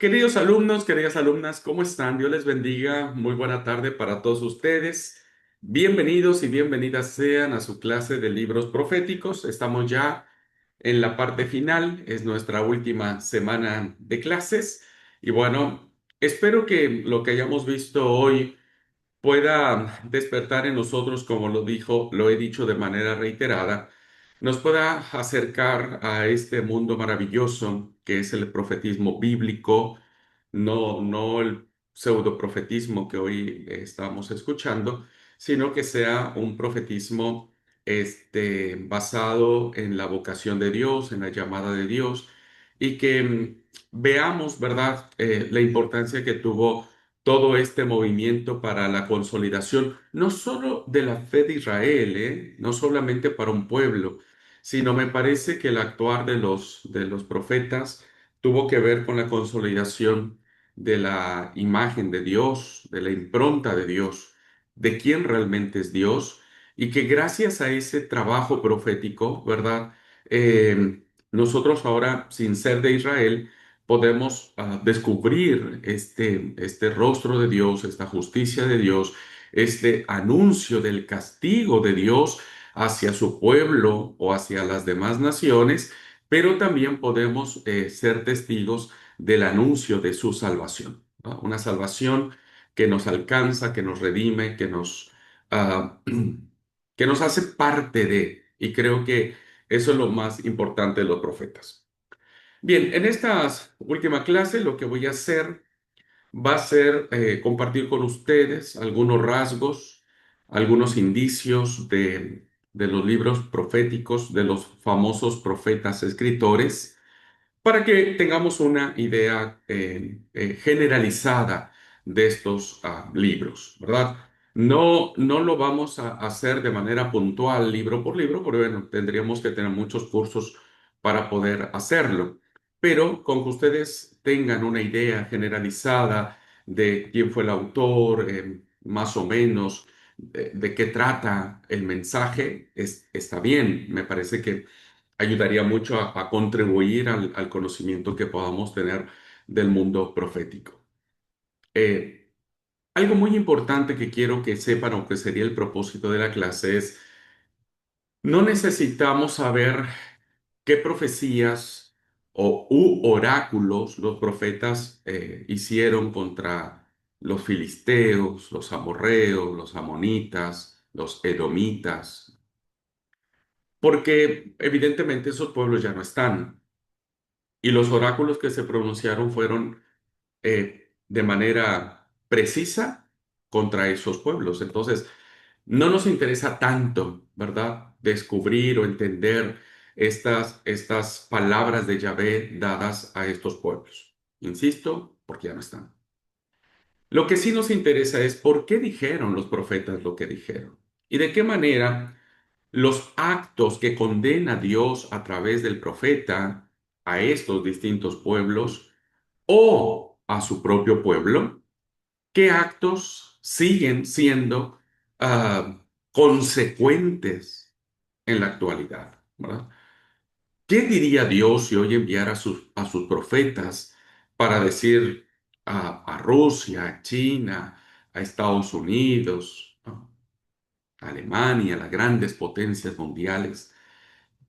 Queridos alumnos, queridas alumnas, ¿cómo están? Dios les bendiga. Muy buena tarde para todos ustedes. Bienvenidos y bienvenidas sean a su clase de libros proféticos. Estamos ya en la parte final, es nuestra última semana de clases. Y bueno, espero que lo que hayamos visto hoy pueda despertar en nosotros, como lo he dicho de manera reiterada, nos pueda acercar a este mundo maravilloso que es el profetismo bíblico, no el pseudoprofetismo que hoy estamos escuchando, sino que sea un profetismo basado en la vocación de Dios, en la llamada de Dios, y que veamos, ¿verdad?, la importancia que tuvo todo este movimiento para la consolidación, no solo de la fe de Israel, no solamente para un pueblo, sino me parece que el actuar de los profetas tuvo que ver con la consolidación de la imagen de Dios, de la impronta de Dios, de quién realmente es Dios, y que gracias a ese trabajo profético, ¿verdad? Nosotros ahora, sin ser de Israel, podemos descubrir este rostro de Dios, esta justicia de Dios, este anuncio del castigo de Dios hacia su pueblo o hacia las demás naciones, pero también podemos ser testigos del anuncio de su salvación, ¿no? Una salvación que nos alcanza, que nos redime, ah, que nos hace parte de, y creo que eso es lo más importante de los profetas. Bien, en esta última clase lo que voy a hacer va a ser compartir con ustedes algunos rasgos, algunos indicios de los libros proféticos, de los famosos profetas escritores, para que tengamos una idea generalizada de estos libros, ¿verdad? No lo vamos a hacer de manera puntual, libro por libro, porque bueno, tendríamos que tener muchos cursos para poder hacerlo. Pero con que ustedes tengan una idea generalizada de quién fue el autor, más o menos, de qué trata el mensaje, está bien. Me parece que ayudaría mucho a contribuir al conocimiento que podamos tener del mundo profético. Eh, Algo muy importante que quiero que sepan, o que sería el propósito de la clase, es no necesitamos saber qué profecías u oráculos los profetas hicieron contra los filisteos, los amorreos, los amonitas, los edomitas, porque evidentemente esos pueblos ya no están. Y los oráculos que se pronunciaron fueron de manera precisa contra esos pueblos. Entonces, no nos interesa tanto, ¿verdad?, descubrir o entender estas palabras de Yahvé dadas a estos pueblos. Insisto, porque ya no están. Lo que sí nos interesa es por qué dijeron los profetas lo que dijeron y de qué manera los actos que condena Dios a través del profeta a estos distintos pueblos o a su propio pueblo, qué actos siguen siendo consecuentes en la actualidad, ¿verdad? ¿Qué diría Dios si hoy enviara a sus profetas para decir a Rusia, a China, a Estados Unidos, ¿no?, a Alemania, a las grandes potencias mundiales?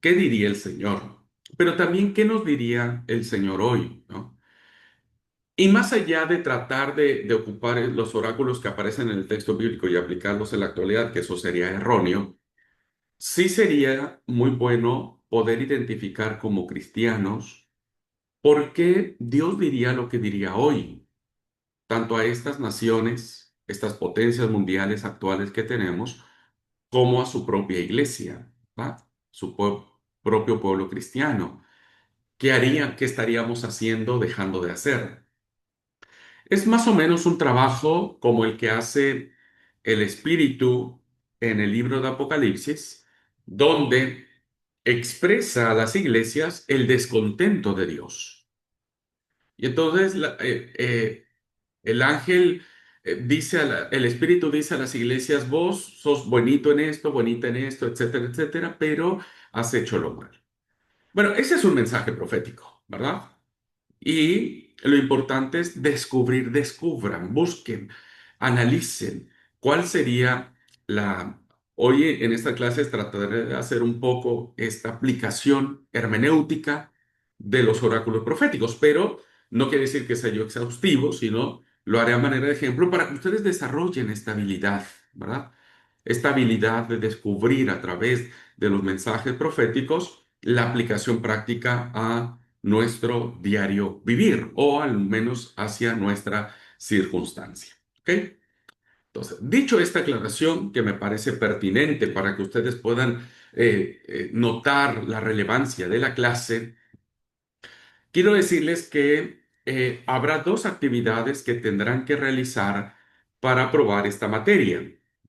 ¿Qué diría el Señor? Pero también, ¿qué nos diría el Señor hoy, ¿no? Y más allá de tratar de ocupar los oráculos que aparecen en el texto bíblico y aplicarlos en la actualidad, que eso sería erróneo, sí sería muy bueno poder identificar como cristianos por qué Dios diría lo que diría hoy, tanto a estas naciones, estas potencias mundiales actuales que tenemos, como a su propia iglesia, ¿va? Propio pueblo cristiano. ¿Qué haría, qué estaríamos haciendo, dejando de hacer? Es más o menos un trabajo como el que hace el Espíritu en el libro de Apocalipsis, donde expresa a las iglesias el descontento de Dios. Y entonces el ángel el Espíritu dice a las iglesias: vos sos bonita en esto, etcétera, etcétera, pero has hecho lo mal. Bueno, ese es un mensaje profético, ¿verdad? Y lo importante es descubran, busquen, analicen cuál sería la... Hoy en esta clase trataré de hacer un poco esta aplicación hermenéutica de los oráculos proféticos, pero no quiere decir que sea yo exhaustivo, sino lo haré a manera de ejemplo para que ustedes desarrollen esta habilidad, ¿verdad? Esta habilidad de descubrir a través de los mensajes proféticos la aplicación práctica a nuestro diario vivir o al menos hacia nuestra circunstancia. ¿Ok? Entonces, dicho esta aclaración que me parece pertinente para que ustedes puedan notar la relevancia de la clase, quiero decirles que habrá dos actividades que tendrán que realizar para aprobar esta materia.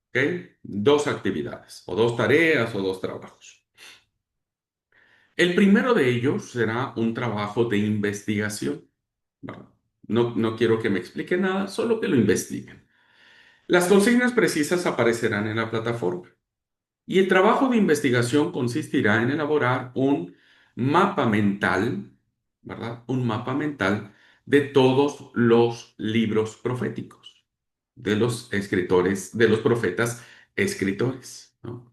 ¿Ok? Dos actividades, o dos tareas, o dos trabajos. El primero de ellos será un trabajo de investigación. ¿Verdad? No quiero que me explique nada, solo que lo investiguen. Las consignas precisas aparecerán en la plataforma y el trabajo de investigación consistirá en elaborar un mapa mental, ¿verdad? Un mapa mental de todos los libros proféticos, de los escritores, de los profetas escritores, ¿no?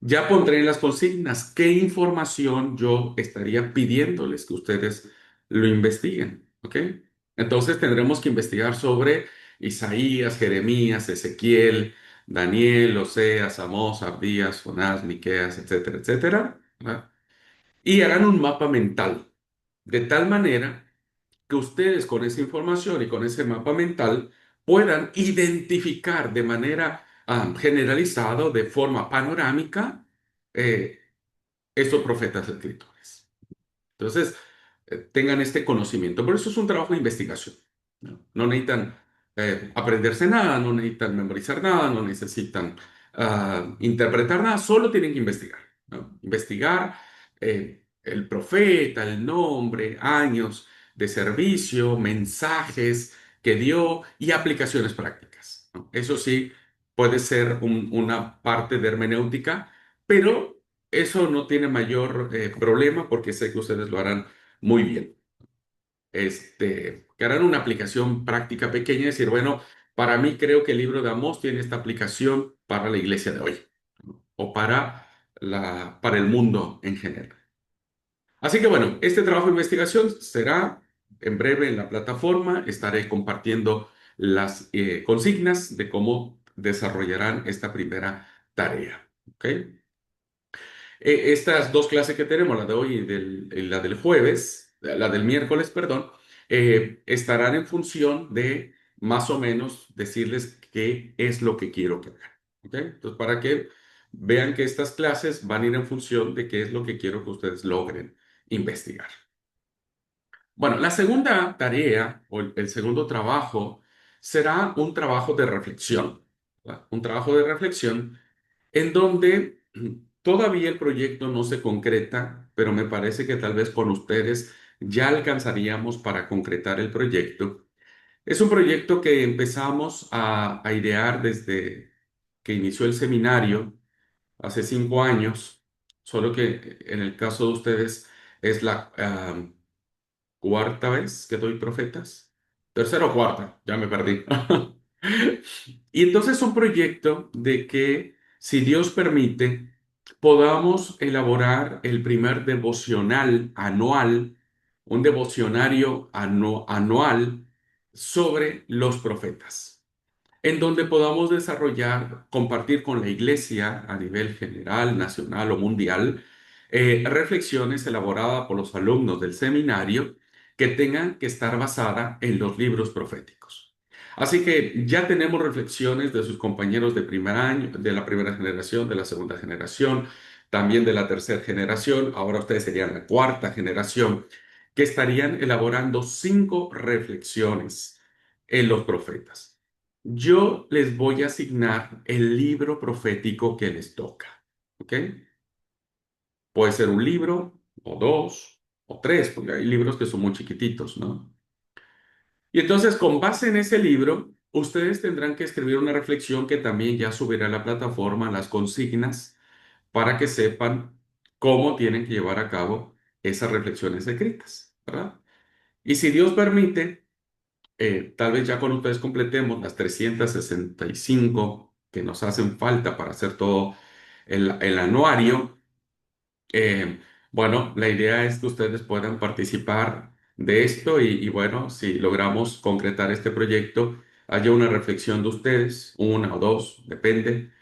Ya pondré en las consignas qué información yo estaría pidiéndoles que ustedes lo investiguen, ¿ok? Entonces tendremos que investigar sobre Isaías, Jeremías, Ezequiel, Daniel, Oseas, Amós, Abdías, Jonás, Miqueas, etcétera, etcétera, ¿verdad? Y harán un mapa mental, de tal manera que ustedes con esa información y con ese mapa mental puedan identificar de manera generalizada, de forma panorámica, eh, estos profetas escritores. Entonces, tengan este conocimiento. Por eso es un trabajo de investigación. No necesitan aprenderse nada, no necesitan memorizar nada, no necesitan interpretar nada, solo tienen que investigar, ¿no? Investigar el profeta, el nombre, años de servicio, mensajes que dio y aplicaciones prácticas, ¿no? Eso sí, puede ser una parte de hermenéutica, pero eso no tiene mayor problema porque sé que ustedes lo harán muy bien. Que harán una aplicación práctica pequeña y decir, bueno, para mí creo que el libro de Amós tiene esta aplicación para la iglesia de hoy, ¿no? O para el mundo en general. Así que bueno, este trabajo de investigación será en breve en la plataforma. Estaré compartiendo las consignas de cómo desarrollarán esta primera tarea. ¿Ok? Estas dos clases que tenemos, la de hoy y la del jueves, la del miércoles, perdón, estarán en función de más o menos decirles qué es lo que quiero que hagan. ¿Ok? Entonces, para que vean que estas clases van a ir en función de qué es lo que quiero que ustedes logren investigar. Bueno, la segunda tarea o el segundo trabajo será un trabajo de reflexión, ¿verdad? Un trabajo de reflexión en donde todavía el proyecto no se concreta, pero me parece que tal vez con ustedes ya alcanzaríamos para concretar el proyecto. Es un proyecto que empezamos a idear desde que inició el seminario hace 5 años, solo que en el caso de ustedes es la cuarta vez que doy profetas. Tercera o cuarta, ya me perdí. Y entonces es un proyecto de que, si Dios permite, podamos elaborar el primer devocional anual, un devocionario anual sobre los profetas, en donde podamos desarrollar, compartir con la iglesia a nivel general, nacional o mundial, reflexiones elaboradas por los alumnos del seminario que tengan que estar basadas en los libros proféticos. Así que ya tenemos reflexiones de sus compañeros de primer año, de la primera generación, de la segunda generación, también de la tercera generación, ahora ustedes serían la cuarta generación, que estarían elaborando 5 reflexiones en los profetas. Yo les voy a asignar el libro profético que les toca. ¿Ok? Puede ser un libro, o dos, o tres, porque hay libros que son muy chiquititos, ¿no? Y entonces, con base en ese libro, ustedes tendrán que escribir una reflexión que también ya subirá a la plataforma, las consignas, para que sepan cómo tienen que llevar a cabo esas reflexiones escritas, ¿verdad? Y si Dios permite, tal vez ya con ustedes completemos las 365 que nos hacen falta para hacer todo el anuario. Bueno, la idea es que ustedes puedan participar de esto y bueno, si logramos concretar este proyecto, haya una reflexión de ustedes, una o dos, depende,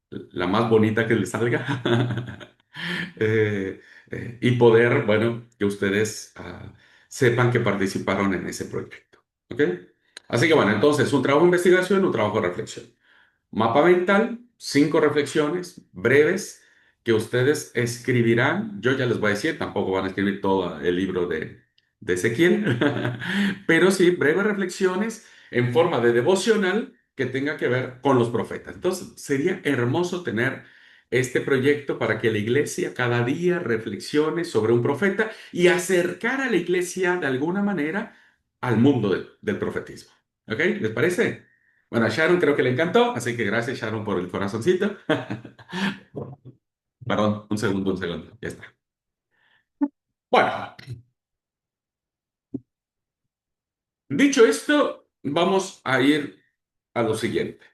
la más bonita que les salga, Eh, y poder, bueno, que ustedes sepan que participaron en ese proyecto. ¿Ok? Así que bueno, entonces, un trabajo de investigación, un trabajo de reflexión. Mapa mental, 5 reflexiones breves que ustedes escribirán. Yo ya les voy a decir, tampoco van a escribir todo el libro de Ezequiel, pero sí breves reflexiones en forma de devocional que tenga que ver con los profetas. Entonces, sería hermoso tener este proyecto para que la iglesia cada día reflexione sobre un profeta y acercar a la iglesia de alguna manera al mundo del profetismo. ¿Ok? ¿Les parece? Bueno, a Sharon creo que le encantó, así que gracias Sharon por el corazoncito. Perdón, un segundo, ya está. Bueno, dicho esto, vamos a ir a lo siguiente.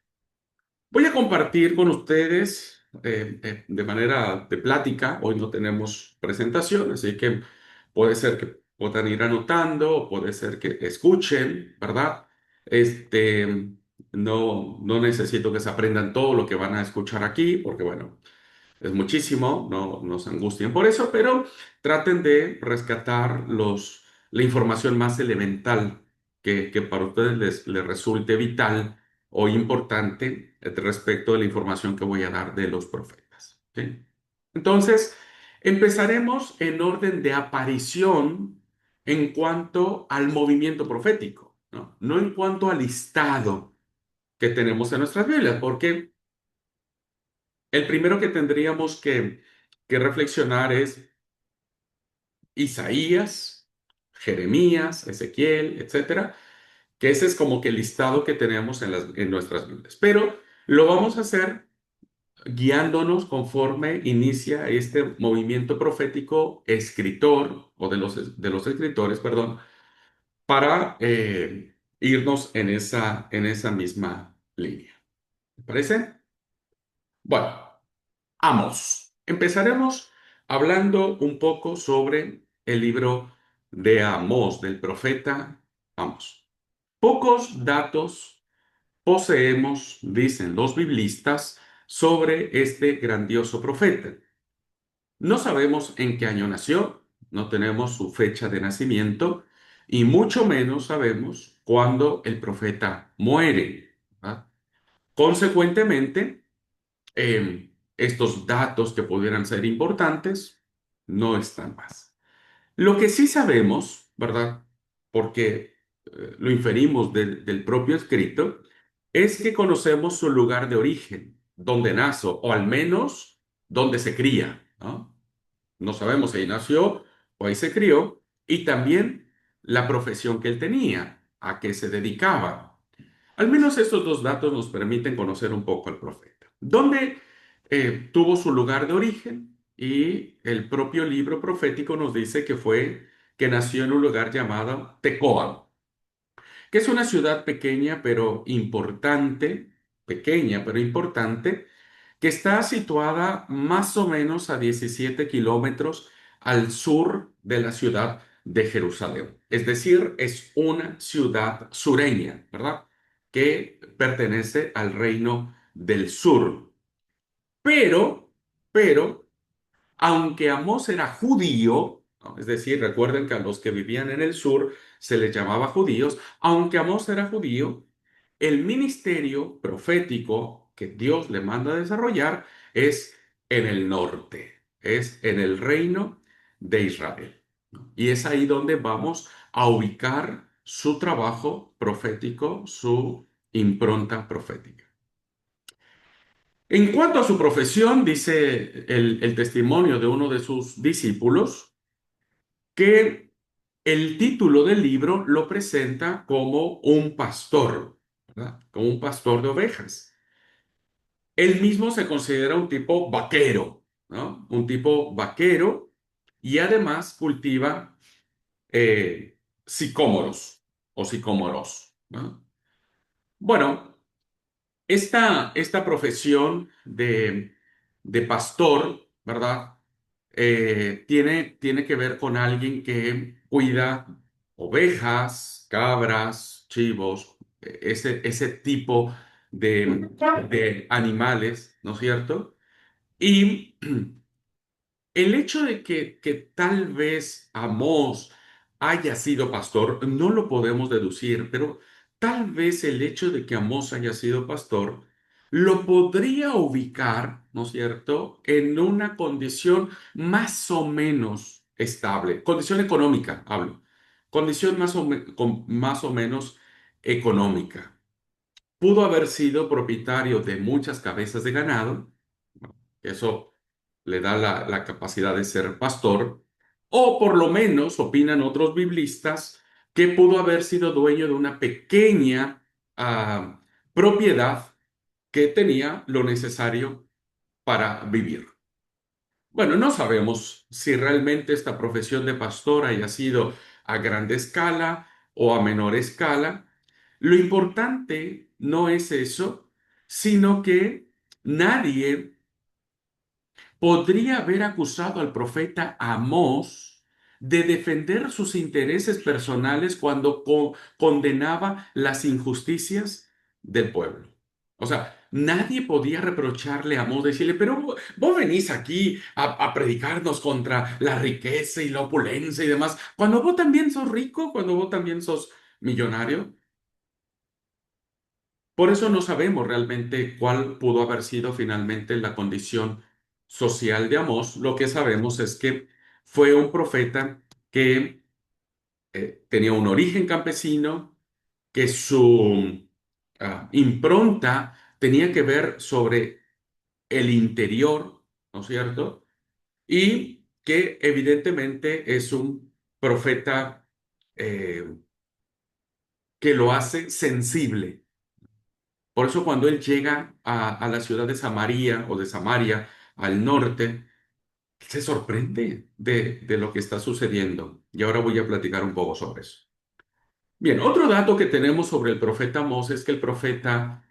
Voy a compartir con ustedes de manera de plática. Hoy no tenemos presentación, así que puede ser que puedan ir anotando, o puede ser que escuchen, ¿verdad? No necesito que se aprendan todo lo que van a escuchar aquí, porque bueno, es muchísimo, no se angustien por eso, pero traten de rescatar la información más elemental que para ustedes les resulte vital o importante respecto de la información que voy a dar de los profetas. ¿Ok? Entonces, empezaremos en orden de aparición en cuanto al movimiento profético, no en cuanto al listado que tenemos en nuestras Biblias, porque el primero que tendríamos que reflexionar es Isaías, Jeremías, Ezequiel, etcétera, que ese es como que el listado que tenemos en nuestras Biblias. Pero lo vamos a hacer guiándonos conforme inicia este movimiento profético escritor, o de los escritores, perdón, para irnos en esa misma línea. ¿Te parece? Bueno. Amos. Empezaremos hablando un poco sobre el libro de Amós, del profeta Amós. Pocos datos poseemos, dicen los biblistas, sobre este grandioso profeta. No sabemos en qué año nació, no tenemos su fecha de nacimiento y mucho menos sabemos cuándo el profeta muere. ¿Verdad? Consecuentemente, estos datos que pudieran ser importantes no están más. Lo que sí sabemos, ¿verdad? Porque lo inferimos del propio escrito, es que conocemos su lugar de origen, donde nació, o al menos donde se cría, ¿no? No sabemos si ahí nació o ahí se crió, y también la profesión que él tenía, a qué se dedicaba. Al menos estos dos datos nos permiten conocer un poco al profeta. ¿Dónde tuvo su lugar de origen? Y el propio libro profético nos dice que nació en un lugar llamado Tecoa, que es una ciudad pequeña pero importante, que está situada más o menos a 17 kilómetros al sur de la ciudad de Jerusalén. Es decir, es una ciudad sureña, ¿verdad? Que pertenece al reino del sur. Pero, pero, aunque Amós era judío, ¿no? Es decir, recuerden que a los que vivían en el sur se les llamaba judíos, aunque Amós era judío, el ministerio profético que Dios le manda a desarrollar es en el norte, es en el reino de Israel. ¿No? Y es ahí donde vamos a ubicar su trabajo profético, su impronta profética. En cuanto a su profesión, dice el testimonio de uno de sus discípulos, que el título del libro lo presenta como un pastor, ¿verdad? Como un pastor de ovejas. Él mismo se considera un tipo vaquero, ¿no? Un tipo vaquero y además cultiva sicómoros o sicómoros, ¿no? Bueno, esta profesión de pastor, ¿verdad? Tiene que ver con alguien que cuida ovejas, cabras, chivos, ese tipo de animales, ¿no es cierto? Y el hecho de que tal vez Amós haya sido pastor, no lo podemos deducir, pero tal vez el hecho de que Amós haya sido pastor lo podría ubicar, ¿no es cierto?, en una condición más o menos estable, condición económica, hablo, condición más o menos económica. Pudo haber sido propietario de muchas cabezas de ganado, eso le da la capacidad de ser pastor, o por lo menos, opinan otros biblistas, que pudo haber sido dueño de una pequeña propiedad que tenía lo necesario para vivir. Bueno, no sabemos si realmente esta profesión de pastor haya sido a grande escala o a menor escala. Lo importante no es eso, sino que nadie podría haber acusado al profeta Amós de defender sus intereses personales cuando condenaba las injusticias del pueblo. O sea, nadie podía reprocharle a Amós, decirle, pero vos venís aquí a predicarnos contra la riqueza y la opulencia y demás, cuando vos también sos rico, cuando vos también sos millonario. Por eso no sabemos realmente cuál pudo haber sido finalmente la condición social de Amós. Lo que sabemos es que fue un profeta que tenía un origen campesino, que su impronta tenía que ver sobre el interior, ¿no es cierto? Y que evidentemente es un profeta que lo hace sensible. Por eso cuando él llega a la ciudad de Samaria o de Samaria, al norte, se sorprende de lo que está sucediendo. Y ahora voy a platicar un poco sobre eso. Bien, otro dato que tenemos sobre el profeta Amós es que el profeta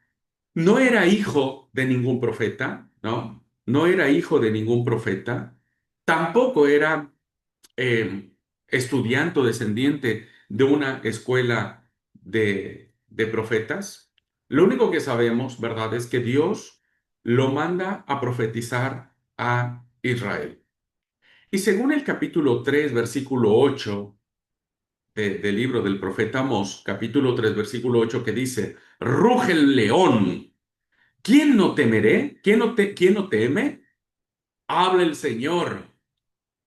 no era hijo de ningún profeta, ¿no? No era hijo de ningún profeta. Tampoco era eh, estudiante o descendiente de una escuela de profetas. Lo único que sabemos, ¿verdad?, es que Dios lo manda a profetizar a Israel. Y según el capítulo 3 versículo 8 del libro del profeta Amós, capítulo 3 versículo 8 que dice, ruge el león, ¿quién no temeré? ¿Quién no teme? Habla el Señor.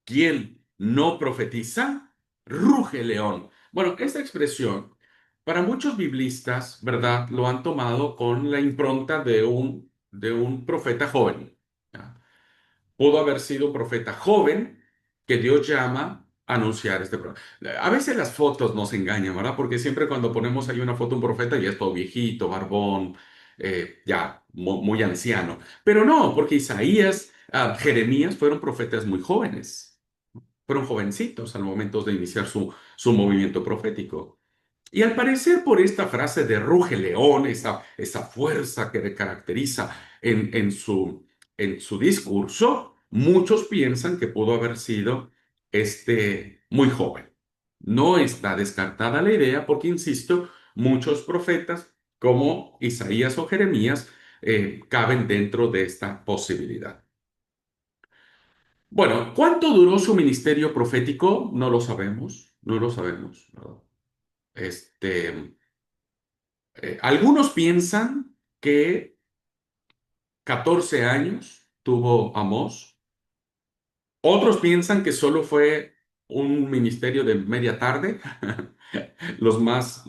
¿Quién no profetiza? Ruge el león. Bueno, esta expresión, para muchos biblistas, ¿verdad?, lo han tomado con la impronta de un profeta joven. ¿Ya? Pudo haber sido un profeta joven que Dios llama a anunciar este profeta. A veces las fotos nos engañan, ¿verdad? Porque siempre cuando ponemos ahí una foto de un profeta ya es todo viejito, barbón, ya muy anciano. Pero no, porque Isaías, Jeremías fueron profetas muy jóvenes, fueron jovencitos al momento de iniciar su movimiento profético. Y al parecer por esta frase de ruge león, esa fuerza que le caracteriza en su discurso, muchos piensan que pudo haber sido muy joven. No está descartada la idea porque, insisto, muchos profetas como Isaías o Jeremías caben dentro de esta posibilidad. Bueno, ¿cuánto duró su ministerio profético? No lo sabemos, no lo sabemos, ¿verdad? Este, algunos piensan que 14 años tuvo Amós, otros piensan que solo fue un ministerio de media tarde, los más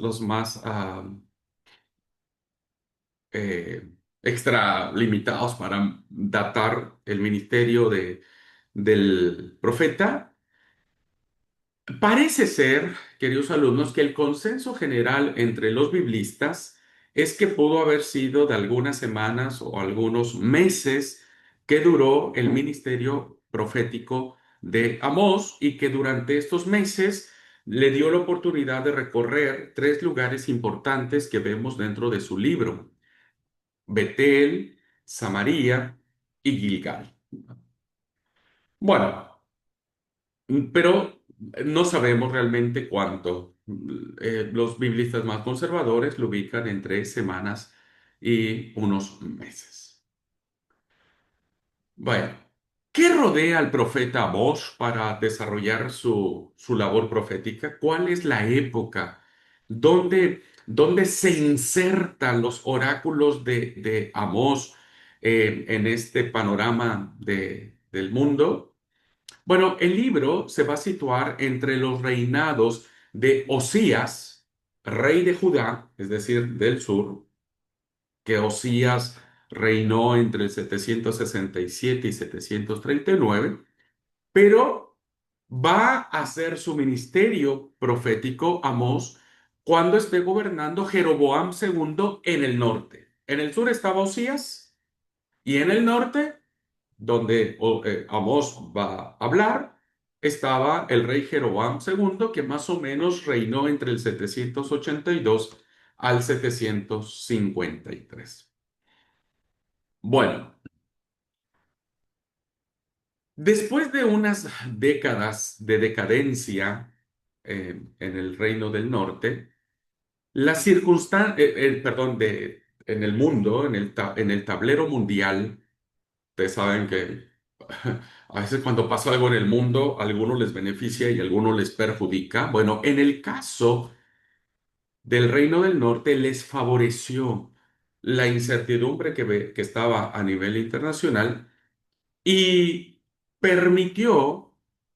eh, extra limitados para datar el ministerio del profeta. Parece ser, queridos alumnos, que el consenso general entre los biblistas es que pudo haber sido de algunas semanas o algunos meses que duró el ministerio profético de Amós y que durante estos meses le dio la oportunidad de recorrer tres lugares importantes que vemos dentro de su libro: Betel, Samaria y Gilgal. Bueno, pero no sabemos realmente cuánto. Los biblistas más conservadores lo ubican entre semanas y unos meses. Bueno, ¿qué rodea al profeta Amós para desarrollar su labor profética? ¿Cuál es la época donde se insertan los oráculos de Amós en este panorama del mundo? Bueno, el libro se va a situar entre los reinados de Osías, rey de Judá, es decir, del sur, que Osías reinó entre el 767 y 739, pero va a hacer su ministerio profético Amós cuando esté gobernando Jeroboam II en el norte. En el sur estaba Osías y en el norte, donde Amós va a hablar, estaba el rey Jeroboam II, que más o menos reinó entre el 782 al 753. Bueno, después de unas décadas de decadencia en el Reino del Norte, la circunstancia, perdón, en el mundo, en el tablero mundial, ustedes saben que a veces cuando pasa algo en el mundo, a algunos les beneficia y a algunos les perjudica. Bueno, en el caso del Reino del Norte les favoreció la incertidumbre que estaba a nivel internacional y permitió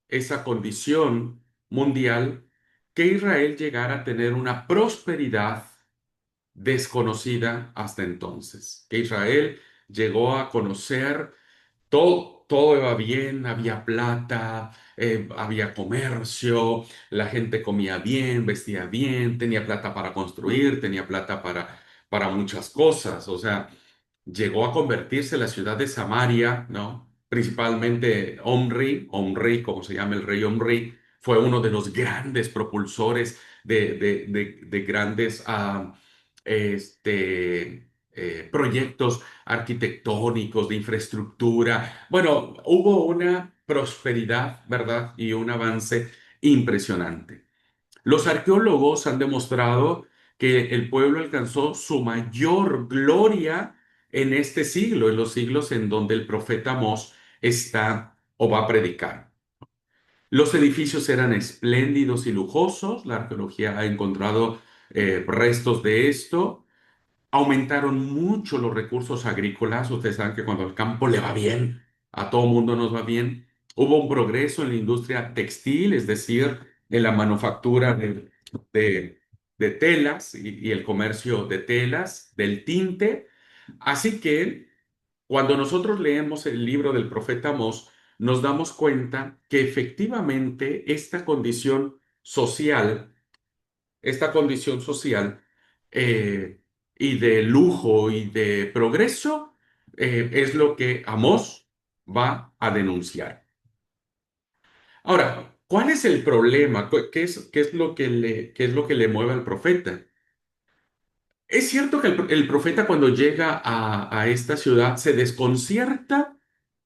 esa condición mundial que Israel llegara a tener una prosperidad desconocida hasta entonces, que Israel llegó a conocer todo iba bien, había plata, había comercio, la gente comía bien, vestía bien, tenía plata para construir, tenía plata para muchas cosas. O sea, llegó a convertirse en la ciudad de Samaria, ¿no? Principalmente Omri, como se llama el rey Omri, fue uno de los grandes propulsores de grandes proyectos arquitectónicos, de infraestructura. Bueno, hubo una prosperidad, ¿verdad? Y un avance impresionante. Los arqueólogos han demostrado que el pueblo alcanzó su mayor gloria en este siglo, en los siglos en donde el profeta Amós está o va a predicar. Los edificios eran espléndidos y lujosos. La arqueología ha encontrado restos de esto. Aumentaron mucho los recursos agrícolas. Ustedes saben que cuando al campo le va bien, a todo mundo nos va bien. Hubo un progreso en la industria textil, es decir, en la manufactura de- de telas y el comercio de telas, del tinte. Así que cuando nosotros leemos el libro del profeta Amós, nos damos cuenta que efectivamente esta condición social eh, y de lujo y de progreso es lo que Amós va a denunciar. Ahora, ¿cuál es el problema? ¿Qué es lo que qué es lo que le mueve al profeta? Es cierto que el profeta cuando llega a esta ciudad se desconcierta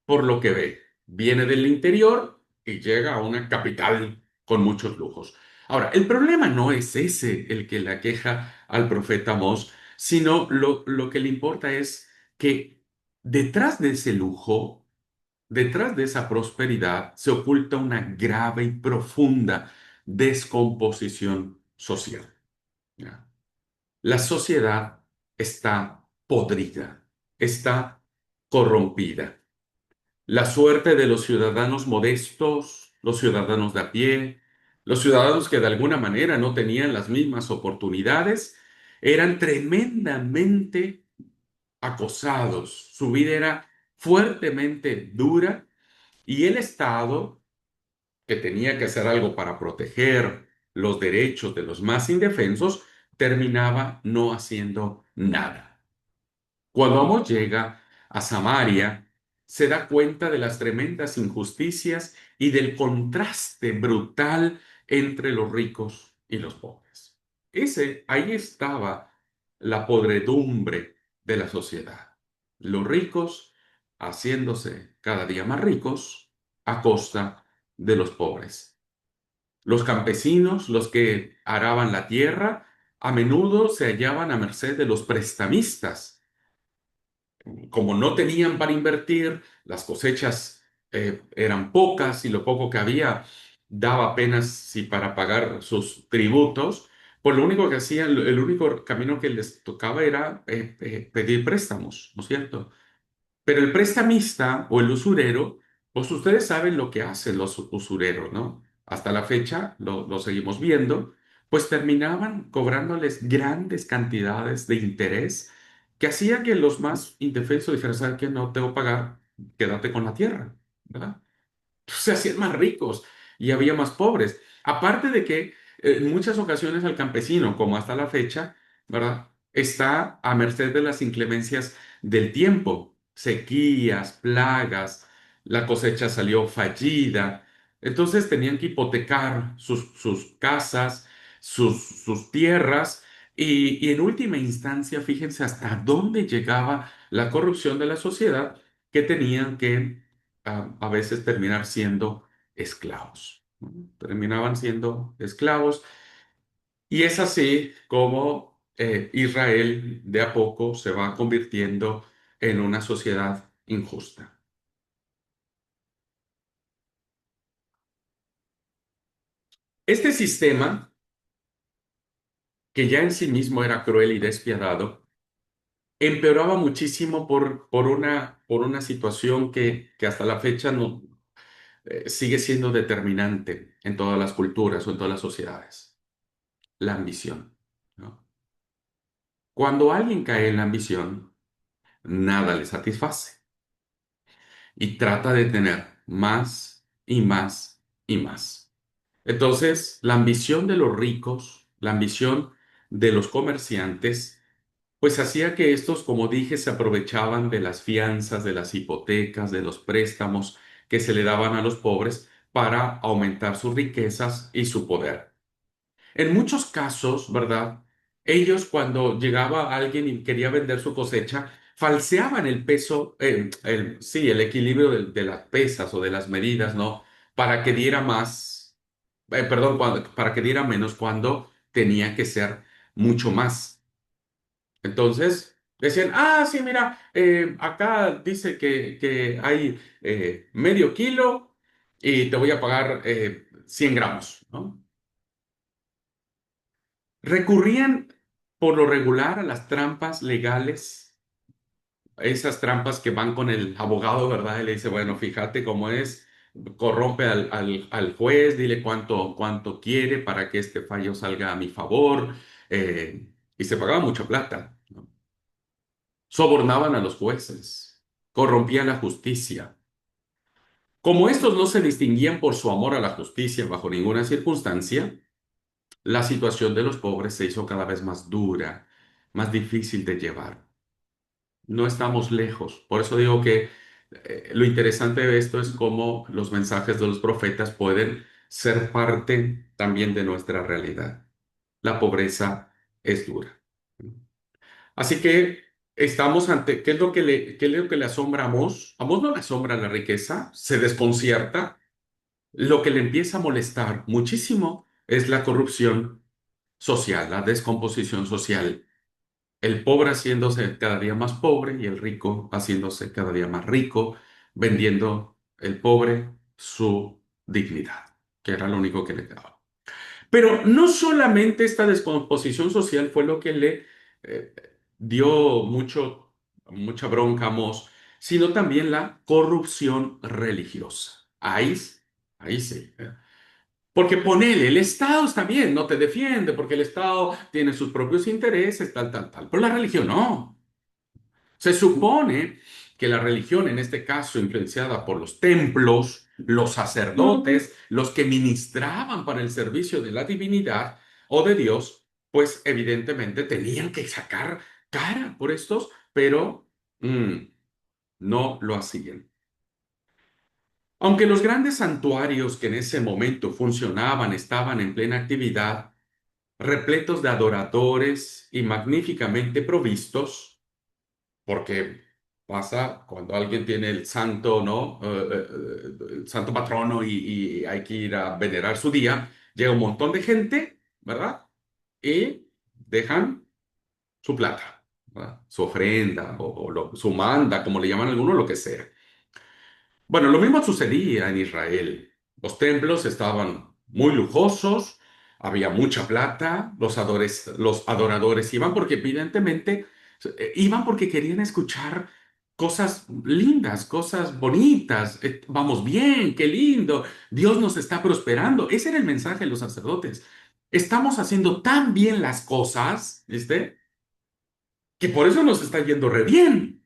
por lo que ve. Viene del interior y llega a una capital con muchos lujos. Ahora, el problema no es ese el que le aqueja al profeta Amós, sino lo que le importa es que detrás de ese lujo, detrás de esa prosperidad, se oculta una grave y profunda descomposición social. ¿Ya? La sociedad está podrida, está corrompida. La suerte de los ciudadanos modestos, los ciudadanos de a pie, los ciudadanos que de alguna manera no tenían las mismas oportunidades, eran tremendamente acosados. Su vida era fuertemente dura y el Estado, que tenía que hacer algo para proteger los derechos de los más indefensos, terminaba no haciendo nada. Cuando Amós llega a Samaria, se da cuenta de las tremendas injusticias y del contraste brutal entre los ricos y los pobres. Ahí estaba la podredumbre de la sociedad. Los ricos haciéndose cada día más ricos a costa de los pobres. Los campesinos, los que araban la tierra, a menudo se hallaban a merced de los prestamistas. Como no tenían para invertir, las cosechas eran pocas y lo poco que había daba apenas si para pagar sus tributos, pues lo único que hacían, el único camino que les tocaba era pedir préstamos, ¿no es cierto? Pero el prestamista o el usurero, pues ustedes saben lo que hacen los usureros, ¿no? Hasta la fecha lo seguimos viendo, pues terminaban cobrándoles grandes cantidades de interés que hacía que los más indefensos dijeran, ¿sabes qué? No tengo que pagar, quédate con la tierra, ¿verdad? Se hacían más ricos y había más pobres. Aparte de que en muchas ocasiones el campesino, como hasta la fecha, ¿verdad? Está a merced de las inclemencias del tiempo, sequías, plagas, la cosecha salió fallida, entonces tenían que hipotecar sus casas, sus tierras y en última instancia, fíjense hasta dónde llegaba la corrupción de la sociedad que tenían que a veces terminar siendo esclavos, ¿no? Terminaban siendo esclavos y es así como Israel de a poco se va convirtiendo en una sociedad injusta. Este sistema, que ya en sí mismo era cruel y despiadado, empeoraba muchísimo por una situación que hasta la fecha no, sigue siendo determinante en todas las culturas o en todas las sociedades, la ambición, ¿no? Cuando alguien cae en la ambición, nada le satisface y trata de tener más y más y más. Entonces, la ambición de los ricos, la ambición de los comerciantes, pues hacía que estos, como dije, se aprovechaban de las fianzas, de las hipotecas, de los préstamos que se le daban a los pobres para aumentar sus riquezas y su poder. En muchos casos, ¿verdad? Ellos cuando llegaba alguien y quería vender su cosecha, falseaban el peso, sí, el equilibrio de las pesas o de las medidas, ¿no? Para que diera más, perdón, para que diera menos cuando tenía que ser mucho más. Entonces, decían, ah, sí, mira, acá dice que hay medio kilo y te voy a pagar 100 gramos, ¿no? Recurrían por lo regular a las trampas legales, esas trampas que van con el abogado, ¿verdad? Y le dice, bueno, fíjate cómo es, corrompe al juez, dile cuánto quiere para que este fallo salga a mi favor, y se pagaba mucha plata, ¿no? Sobornaban a los jueces, corrompían la justicia. Como estos no se distinguían por su amor a la justicia bajo ninguna circunstancia, la situación de los pobres se hizo cada vez más dura, más difícil de llevar. No estamos lejos. Por eso digo que lo interesante de esto es cómo los mensajes de los profetas pueden ser parte también de nuestra realidad. La pobreza es dura. Así que estamos ante, ¿qué es lo que le asombra a Amós? A Amós no le asombra la riqueza, se desconcierta. Lo que le empieza a molestar muchísimo es la corrupción social, la descomposición social, el pobre haciéndose cada día más pobre y el rico haciéndose cada día más rico, vendiendo el pobre su dignidad, que era lo único que le daba. Pero no solamente esta descomposición social fue lo que le eh, dio mucha bronca a Mos, sino también la corrupción religiosa. Ahí sí. Porque ponele, el Estado está bien, no te defiende, porque el Estado tiene sus propios intereses, tal, tal, tal. Pero la religión no. Se supone que la religión, en este caso influenciada por los templos, los sacerdotes, los que ministraban para el servicio de la divinidad o de Dios, pues evidentemente tenían que sacar cara por estos, pero no lo hacían. Aunque los grandes santuarios que en ese momento funcionaban estaban en plena actividad, repletos de adoradores y magníficamente provistos, porque pasa cuando alguien tiene el santo, ¿no? El santo patrono y hay que ir a venerar su día, llega un montón de gente, ¿verdad? Y dejan su plata, ¿verdad? Su ofrenda su manda, como le llaman algunos, lo que sea. Bueno, lo mismo sucedía en Israel. Los templos estaban muy lujosos, había mucha plata, los adoradores iban porque evidentemente iban porque querían escuchar cosas lindas, cosas bonitas. Vamos bien, qué lindo, Dios nos está prosperando. Ese era el mensaje de los sacerdotes. Estamos haciendo tan bien las cosas, ¿viste? Que por eso nos está yendo re bien.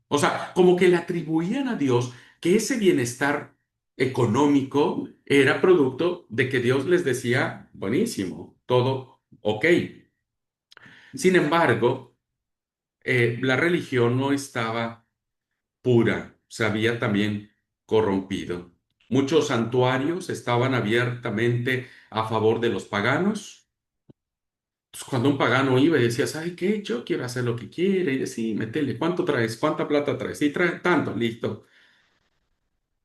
O sea, como que le atribuían a Dios que ese bienestar económico era producto de que Dios les decía, buenísimo, todo ok. Sin embargo, la religión no estaba pura, se había también corrompido. Muchos santuarios estaban abiertamente a favor de los paganos. Pues, cuando un pagano iba y decía, ¿sabe qué? Yo quiero hacer lo que quiere. Y decía, metele, ¿cuánto traes? ¿Cuánta plata traes? Y trae tanto, listo.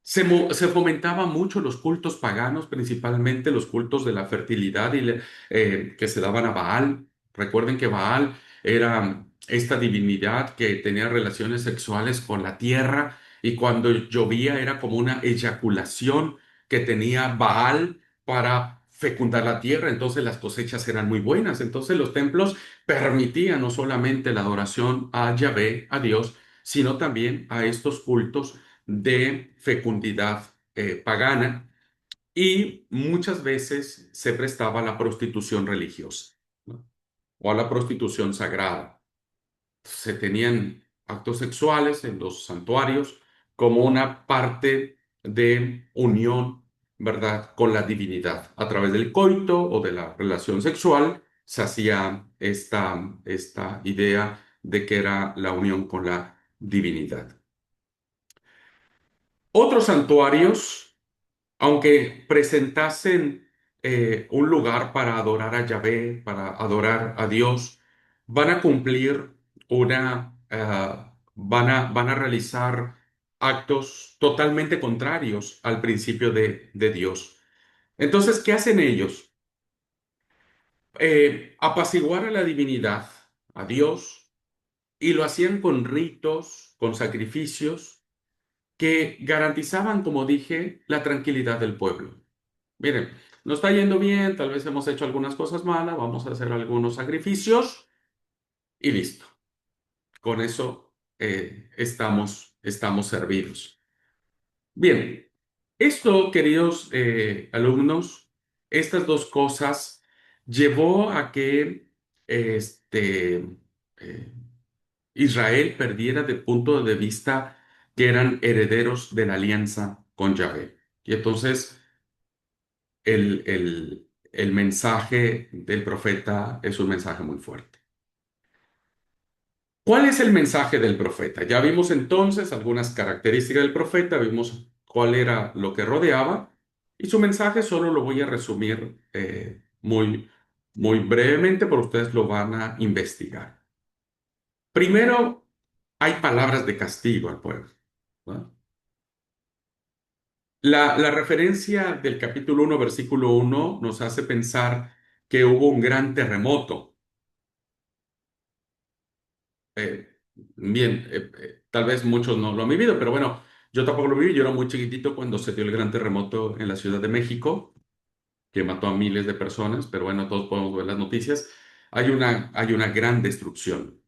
Se fomentaba mucho los cultos paganos, principalmente los cultos de la fertilidad que se daban a Baal. Recuerden que Baal era esta divinidad que tenía relaciones sexuales con la tierra y cuando llovía era como una eyaculación que tenía Baal para fecundar la tierra. Entonces las cosechas eran muy buenas. Entonces los templos permitían no solamente la adoración a Yahvé, a Dios, sino también a estos cultos de fecundidad pagana y muchas veces se prestaba a la prostitución religiosa, ¿no? O a la prostitución sagrada. Se tenían actos sexuales en los santuarios como una parte de unión, ¿verdad?, con la divinidad. A través del coito o de la relación sexual se hacía esta idea de que era la unión con la divinidad. Otros santuarios, aunque presentasen un lugar para adorar a Yahvé, para adorar a Dios, van a cumplir van a realizar actos totalmente contrarios al principio de Dios. Entonces, ¿qué hacen ellos? Apaciguar a la divinidad, a Dios, y lo hacían con ritos, con sacrificios que garantizaban, como dije, la tranquilidad del pueblo. Miren, nos está yendo bien, tal vez hemos hecho algunas cosas malas, vamos a hacer algunos sacrificios y listo. Con eso estamos servidos. Bien, esto, queridos alumnos, estas dos cosas llevó a que eh, Israel perdiera de punto de vista que eran herederos de la alianza con Yahvé. Y entonces el mensaje del profeta es un mensaje muy fuerte. ¿Cuál es el mensaje del profeta? Ya vimos entonces algunas características del profeta, vimos cuál era lo que rodeaba y su mensaje solo lo voy a resumir muy brevemente, pero ustedes lo van a investigar. Primero, hay palabras de castigo al pueblo, ¿no? La referencia del capítulo 1, versículo 1, nos hace pensar que hubo un gran terremoto. Bien, tal vez muchos no lo han vivido, pero bueno, yo tampoco lo viví. Yo era muy chiquitito cuando se dio el gran terremoto en la Ciudad de México, que mató a miles de personas, pero bueno, todos podemos ver las noticias. Hay una gran destrucción.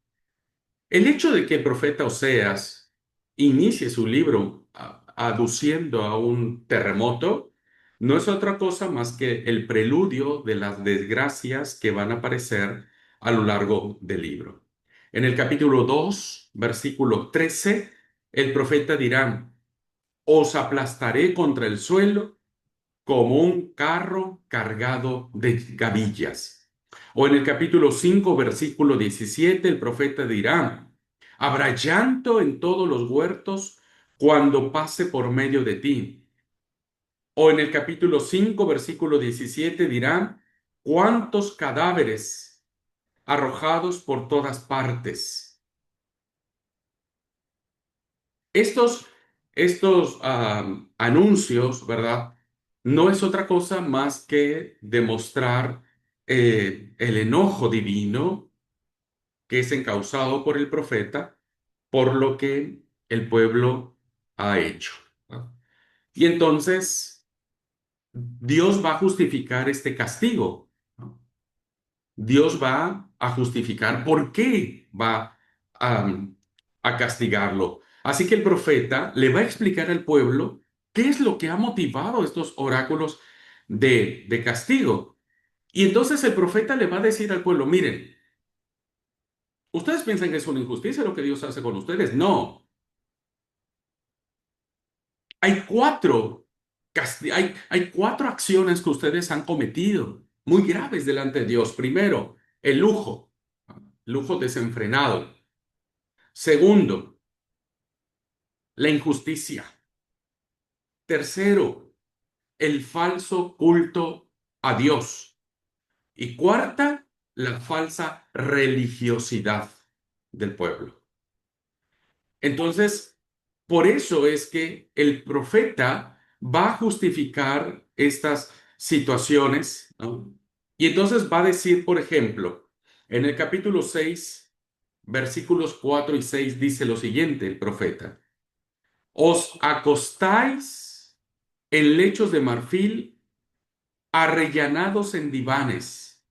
El hecho de que el profeta Oseas inicie su libro aduciendo a un terremoto no es otra cosa más que el preludio de las desgracias que van a aparecer a lo largo del libro. En el capítulo 2, versículo 13, el profeta dirá, os aplastaré contra el suelo como un carro cargado de gavillas. O en el capítulo 5, versículo 17, el profeta dirá, habrá llanto en todos los huertos cuando pase por medio de ti. O en el capítulo 5 versículo 17 dirá, ¿cuántos cadáveres arrojados por todas partes? Estos, estos anuncios, ¿verdad? No es otra cosa más que demostrar el enojo divino que es encausado por el profeta por lo que el pueblo ha hecho, ¿no? Y entonces Dios va a justificar este castigo, ¿no? Dios va a justificar por qué va a, a castigarlo. Así que el profeta le va a explicar al pueblo qué es lo que ha motivado estos oráculos de castigo. Y entonces el profeta le va a decir al pueblo, miren, ustedes piensan que es una injusticia lo que Dios hace con ustedes. No, hay hay cuatro acciones que ustedes han cometido muy graves delante de Dios. Primero, el lujo desenfrenado. Segundo, la injusticia. Tercero, el falso culto a Dios. Y cuarta, la falsa religiosidad del pueblo. Entonces, por eso es que el profeta va a justificar estas situaciones, ¿no? Y entonces va a decir, por ejemplo, en el capítulo 6, versículos 4 y 6 dice lo siguiente, el profeta. Os acostáis en lechos de marfil, arrellanados en divanes.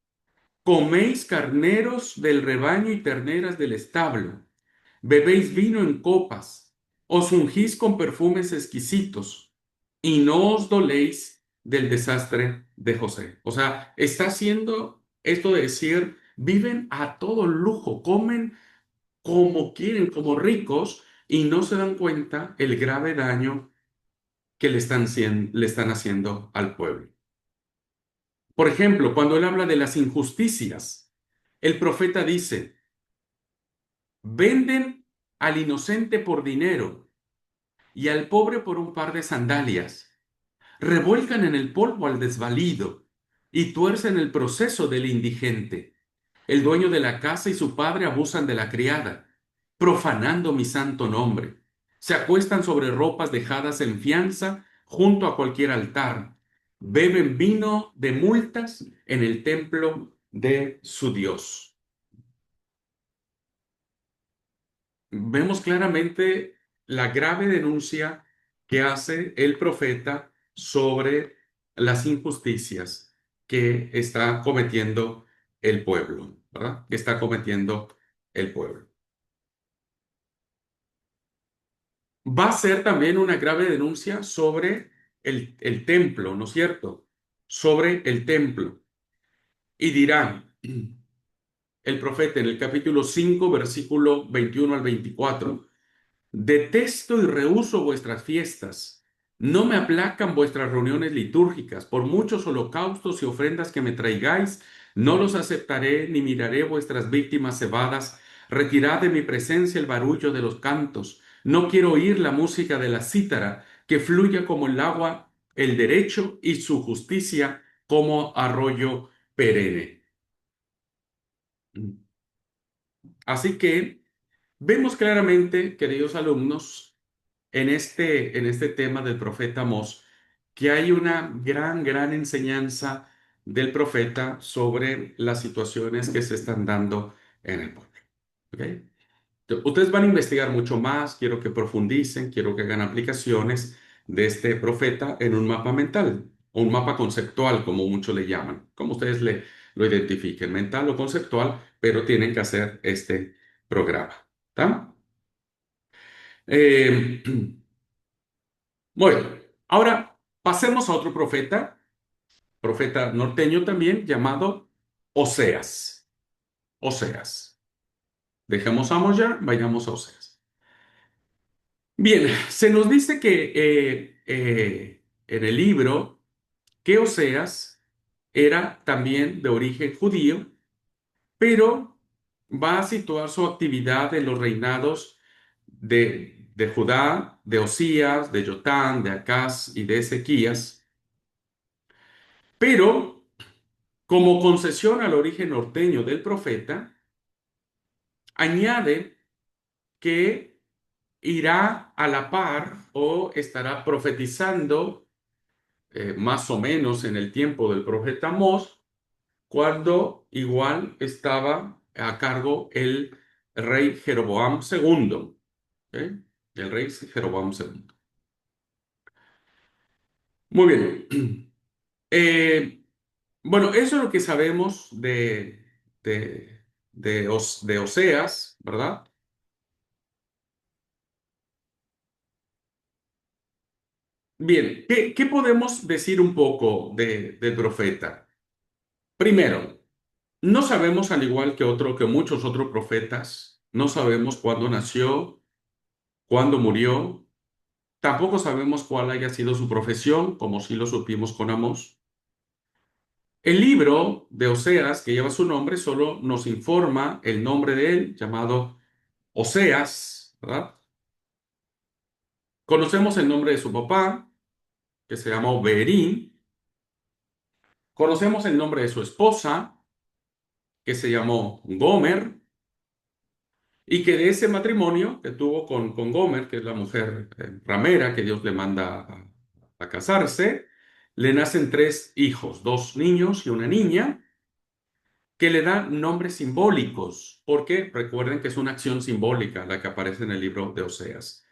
Coméis carneros del rebaño y terneras del establo. Bebéis vino en copas. Os ungís con perfumes exquisitos. Y no os doléis del desastre de José. O sea, está haciendo esto de decir, viven a todo lujo, comen como quieren, como ricos, y no se dan cuenta el grave daño que le están haciendo al pueblo. Por ejemplo, cuando él habla de las injusticias, el profeta dice, venden al inocente por dinero y al pobre por un par de sandalias, revuelcan en el polvo al desvalido y tuercen el proceso del indigente. El dueño de la casa y su padre abusan de la criada, profanando mi santo nombre. Se acuestan sobre ropas dejadas en fianza junto a cualquier altar. Beben vino de multas en el templo de su Dios. Vemos claramente la grave denuncia que hace el profeta sobre las injusticias que está cometiendo el pueblo, ¿verdad? Que está cometiendo el pueblo. Va a ser también una grave denuncia sobre el templo, ¿no es cierto? Sobre el templo. Y dirán, el profeta en el capítulo 5, versículo 21 al 24, detesto y rehúso vuestras fiestas. No me aplacan vuestras reuniones litúrgicas. Por muchos holocaustos y ofrendas que me traigáis, no los aceptaré ni miraré vuestras víctimas cebadas. Retirad de mi presencia el barullo de los cantos. No quiero oír la música de la cítara, que fluya como el agua, el derecho y su justicia como arroyo perenne. Así que vemos claramente, queridos alumnos, en este tema del profeta Amós, que hay una gran enseñanza del profeta sobre las situaciones que se están dando en el pueblo. ¿Ok? Ustedes van a investigar mucho más, quiero que profundicen, quiero que hagan aplicaciones de este profeta en un mapa mental, o un mapa conceptual, como muchos le llaman, como ustedes lo identifiquen, mental o conceptual, pero tienen que hacer este programa. ¿Está? Eh, bueno, ahora pasemos a otro profeta, profeta norteño también, llamado Oseas. Oseas. Dejemos a Amos ya, vayamos a Oseas. Bien, se nos dice que en el libro que Oseas era también de origen judío, pero va a situar su actividad en los reinados de Judá, de Osías, de Jotán, de Acaz y de Ezequías. Pero como concesión al origen norteño del profeta, añade que irá a la par o estará profetizando más o menos en el tiempo del profeta Amós, cuando igual estaba a cargo el rey Jeroboam segundo, ¿ok? El rey Jeroboam segundo. Muy bien. Eh, bueno, eso es lo que sabemos de Oseas, ¿verdad? Bien, ¿qué podemos decir un poco del profeta? Primero, no sabemos, al igual que muchos otros profetas, no sabemos cuándo nació, cuándo murió, tampoco sabemos cuál haya sido su profesión, como sí lo supimos con Amós. El libro de Oseas, que lleva su nombre, solo nos informa el nombre de él, llamado Oseas, ¿verdad? Conocemos el nombre de su papá, que se llamó Beerí. Conocemos el nombre de su esposa, que se llamó Gomer, y que de ese matrimonio que tuvo con Gomer, que es la mujer ramera que Dios le manda a casarse, le nacen tres hijos, dos niños y una niña, que le dan nombres simbólicos, porque recuerden que es una acción simbólica la que aparece en el libro de Oseas.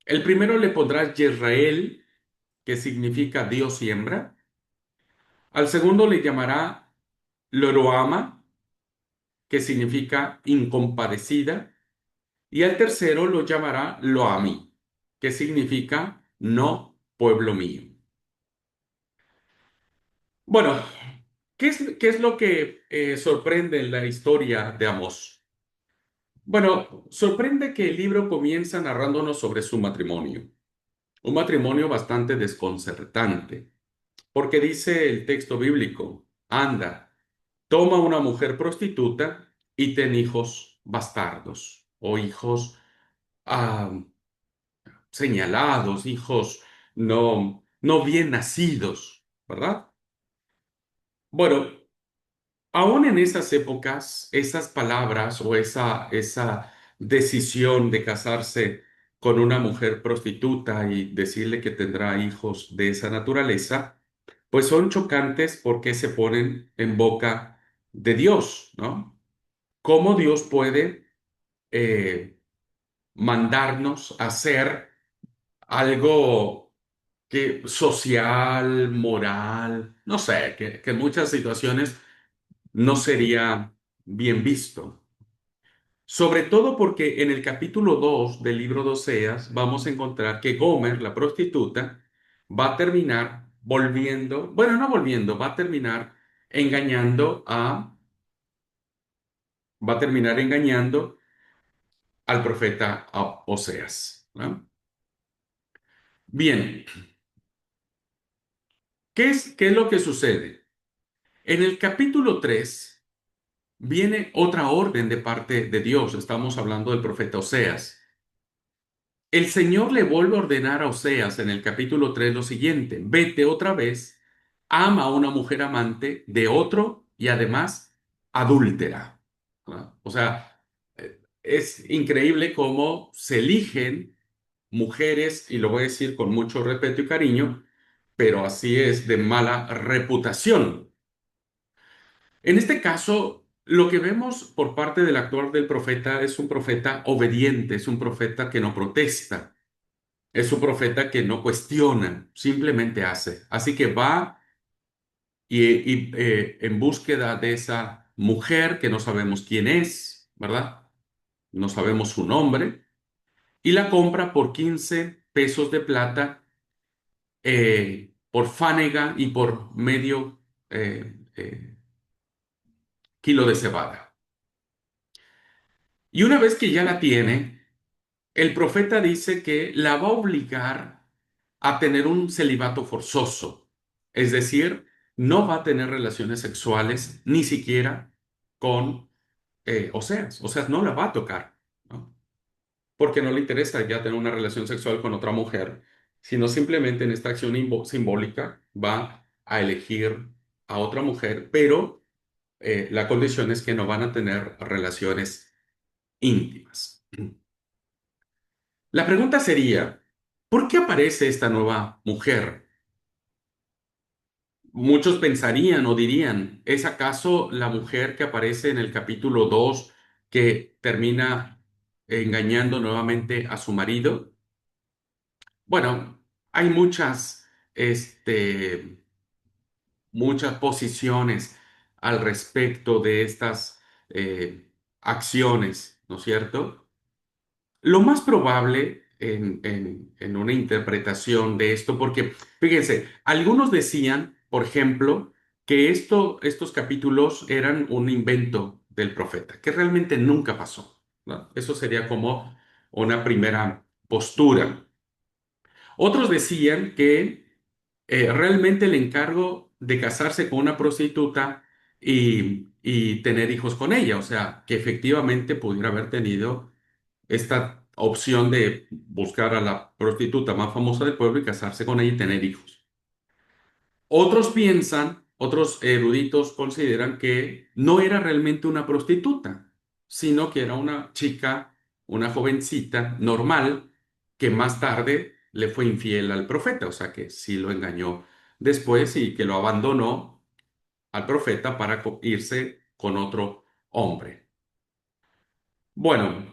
El primero le pondrá Jezreel, que significa Dios siembra. Al segundo le llamará Loroama, que significa incompadecida. Y al tercero lo llamará Loami, que significa no pueblo mío. Bueno, ¿qué es lo que sorprende en la historia de Amós? Bueno, sorprende que el libro comienza narrándonos sobre su matrimonio, un matrimonio bastante desconcertante, porque dice el texto bíblico, anda, toma una mujer prostituta y ten hijos bastardos o hijos ah, señalados, hijos no bien nacidos, ¿verdad? Bueno, aún en esas épocas, esas palabras o esa decisión de casarse con una mujer prostituta y decirle que tendrá hijos de esa naturaleza, pues son chocantes porque se ponen en boca de Dios, ¿no? ¿Cómo Dios puede eh, mandarnos a hacer algo que social, moral, no sé, que en muchas situaciones no sería bien visto? Sobre todo porque en el capítulo 2 del libro de Oseas vamos a encontrar que Gomer, la prostituta, va a terminar volviendo, bueno, no volviendo, engañando a, va a terminar engañando al profeta Oseas, ¿no? Bien, ¿qué es lo que sucede? En el capítulo 3 viene otra orden de parte de Dios. Estamos hablando del profeta Oseas. El Señor le vuelve a ordenar a Oseas en el capítulo 3 lo siguiente: vete otra vez, ama a una mujer amante de otro y además adúltera. ¿No? O sea, es increíble cómo se eligen mujeres, y lo voy a decir con mucho respeto y cariño, pero así es, de mala reputación. En este caso, lo que vemos por parte del actuar del profeta es un profeta obediente, es un profeta que no protesta, es un profeta que no cuestiona, simplemente hace. Así que va en búsqueda de esa mujer que no sabemos quién es, ¿verdad? No sabemos su nombre, y la compra por 15 pesos de plata, por fánega y por medio kilo de cebada. Y una vez que ya la tiene, el profeta dice que la va a obligar a tener un celibato forzoso, es decir, no va a tener relaciones sexuales ni siquiera con Oseas no la va a tocar, ¿no? Porque no le interesa ya tener una relación sexual con otra mujer, sino simplemente en esta acción simbólica va a elegir a otra mujer, pero la condición es que no van a tener relaciones íntimas. La pregunta sería, ¿por qué aparece esta nueva mujer? Muchos pensarían o dirían, ¿es acaso la mujer que aparece en el capítulo 2 que termina engañando nuevamente a su marido? Bueno, hay este, muchas posiciones al respecto de estas acciones, ¿no es cierto? Lo más probable en una interpretación de esto, porque fíjense, algunos decían, por ejemplo, que estos capítulos eran un invento del profeta, que realmente nunca pasó, ¿no? Eso sería como una primera postura. Otros decían que realmente el encargo de casarse con una prostituta y tener hijos con ella, o sea, que efectivamente pudiera haber tenido esta opción de buscar a la prostituta más famosa del pueblo y casarse con ella y tener hijos. Otros piensan, otros eruditos consideran que no era realmente una prostituta, sino que era una chica, una jovencita normal que más tarde le fue infiel al profeta, o sea que sí lo engañó después y que lo abandonó al profeta para irse con otro hombre. Bueno,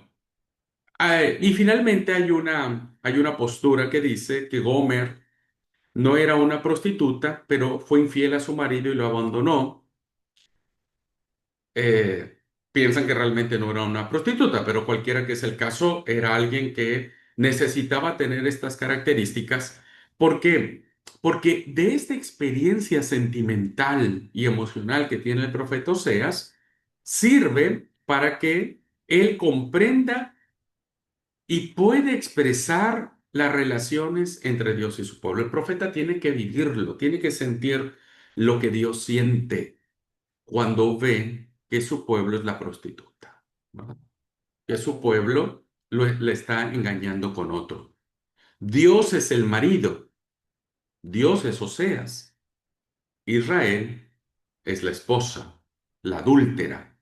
y finalmente hay una postura que dice que Gomer no era una prostituta, pero fue infiel a su marido y lo abandonó. Eh, Piensan que realmente no era una prostituta, pero cualquiera que es el caso, era alguien que necesitaba tener estas características. ¿Por qué? Porque de esta experiencia sentimental y emocional que tiene el profeta Oseas, sirve para que él comprenda y puede expresar las relaciones entre Dios y su pueblo. El profeta tiene que vivirlo, tiene que sentir lo que Dios siente cuando ve que su pueblo es la prostituta, ¿verdad? Que su pueblo le está engañando con otro. Dios es el marido, Dios es Oseas, Israel es la esposa, la adúltera,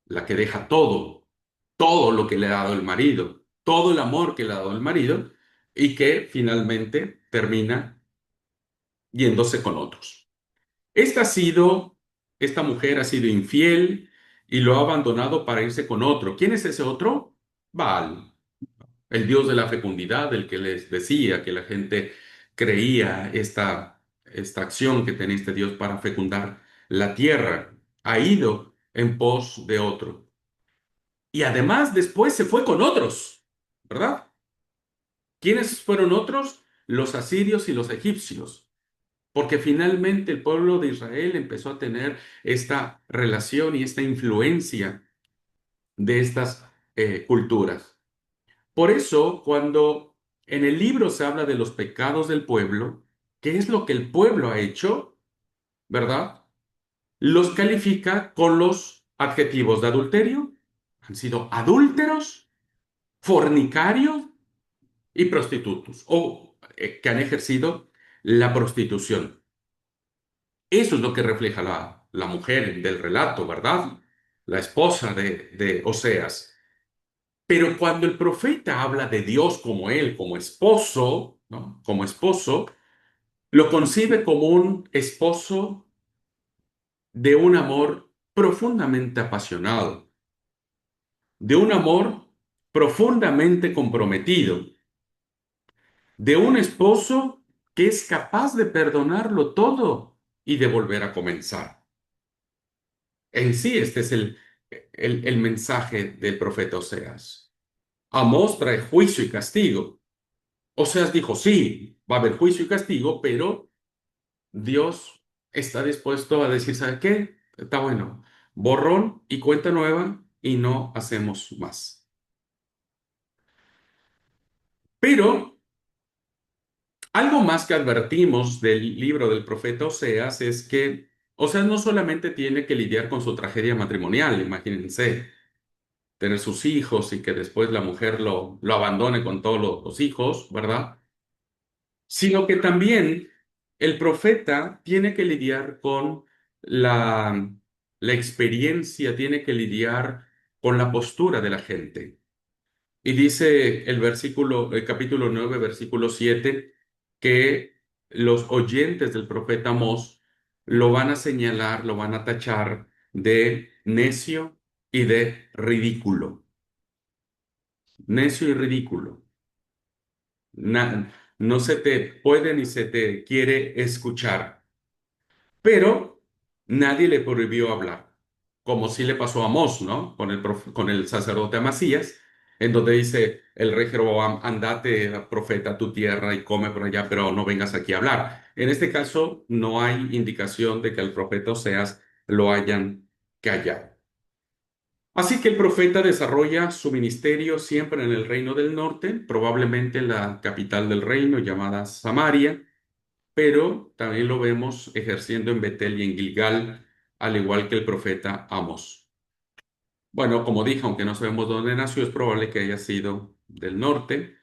la que deja todo, todo lo que le ha dado el marido, todo el amor que le ha dado el marido, y que finalmente termina yéndose con otros. Esta mujer ha sido infiel y lo ha abandonado para irse con otro. ¿Quién es ese otro? Baal, el dios de la fecundidad, el que les decía que la gente creía esta acción que tenía este dios para fecundar la tierra. Ha ido en pos de otro. Y además después se fue con otros, ¿verdad? ¿Quiénes fueron otros? Los asirios y los egipcios, porque finalmente el pueblo de Israel empezó a tener esta relación y esta influencia de estas culturas. Por eso, cuando en el libro se habla de los pecados del pueblo, ¿qué es lo que el pueblo ha hecho? ¿Verdad? Los califica con los adjetivos de adulterio. Han sido adúlteros, fornicarios y prostitutos, o que han ejercido la prostitución. Eso es lo que refleja la mujer del relato, ¿verdad? La esposa de Oseas. Pero cuando el profeta habla de Dios como él, como esposo, ¿no? Como esposo, lo concibe como un esposo de un amor profundamente apasionado, de un amor profundamente comprometido, de un esposo que es capaz de perdonarlo todo y de volver a comenzar. En sí, este es el mensaje del profeta Oseas. Amós trae juicio y castigo. Oseas dijo, sí, va a haber juicio y castigo, pero Dios está dispuesto a decir, ¿sabe qué? Está bueno, borrón y cuenta nueva y no hacemos más. Pero algo más que advertimos del libro del profeta Oseas es que Oseas no solamente tiene que lidiar con su tragedia matrimonial, imagínense, tener sus hijos y que después la mujer lo abandone con todos los hijos, ¿verdad? Sino que también el profeta tiene que lidiar con la, la experiencia, tiene que lidiar con la postura de la gente. Y dice el capítulo 9 versículo 7 que los oyentes del profeta Amós lo van a señalar, lo van a tachar de necio y de ridículo. Necio y ridículo. No se te puede ni se te quiere escuchar. Pero nadie le prohibió hablar, como sí le pasó a Amós, ¿no? Con el sacerdote Amasías, en donde dice el rey Jeroboam, andate, profeta, a tu tierra y come por allá, pero no vengas aquí a hablar. En este caso, no hay indicación de que el profeta Oseas lo hayan callado. Así que el profeta desarrolla su ministerio siempre en el reino del norte, probablemente en la capital del reino llamada Samaria, pero también lo vemos ejerciendo en Betel y en Gilgal, al igual que el profeta Amos. Bueno, como dije, aunque no sabemos dónde nació, es probable que haya sido del norte,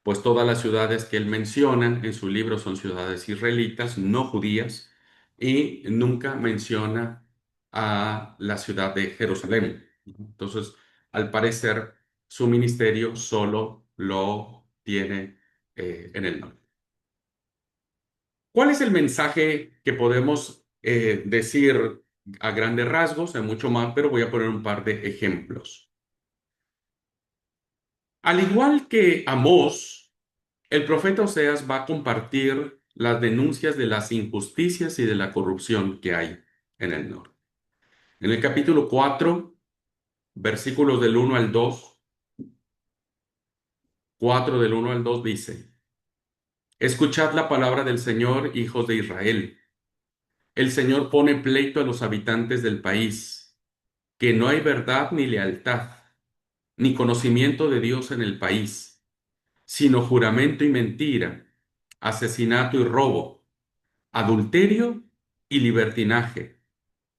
pues todas las ciudades que él menciona en su libro son ciudades israelitas, no judías, y nunca menciona a la ciudad de Jerusalén. Entonces, al parecer, su ministerio solo lo tiene en el norte. ¿Cuál es el mensaje que podemos decir a grandes rasgos? Hay mucho más, pero voy a poner un par de ejemplos. Al igual que Amós, el profeta Oseas va a compartir las denuncias de las injusticias y de la corrupción que hay en el norte. En el capítulo 4, versículos del 1 al 2, 4 del 1 al 2 dice, Escuchad la palabra del Señor, hijos de Israel. El Señor pone pleito a los habitantes del país, que no hay verdad ni lealtad, ni conocimiento de Dios en el país, sino juramento y mentira, asesinato y robo, adulterio y libertinaje,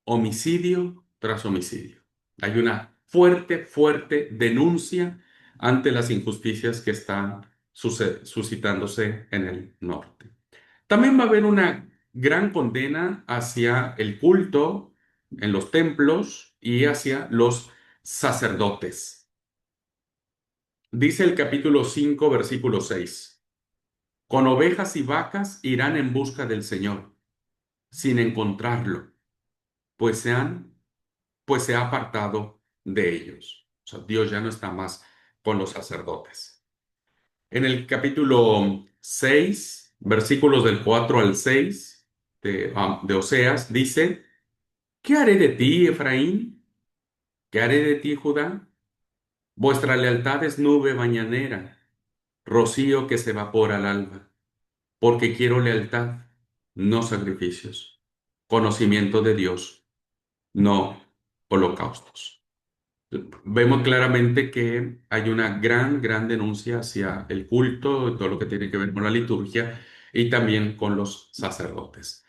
homicidio tras homicidio. Hay una fuerte, fuerte denuncia ante las injusticias que están suscitándose en el norte. También va a haber una gran condena hacia el culto en los templos y hacia los sacerdotes. Dice el capítulo 5, versículo 6. Con ovejas y vacas irán en busca del Señor, sin encontrarlo, pues pues se ha apartado de ellos. O sea, Dios ya no está más con los sacerdotes. En el capítulo 6, versículos del 4 al 6 de Oseas, dice, ¿qué haré de ti, Efraín? ¿Qué haré de ti, Judá? Vuestra lealtad es nube mañanera, rocío que se evapora al alba, porque quiero lealtad, no sacrificios, conocimiento de Dios, no holocaustos. Vemos claramente que hay una gran, gran denuncia hacia el culto, todo lo que tiene que ver con la liturgia y también con los sacerdotes.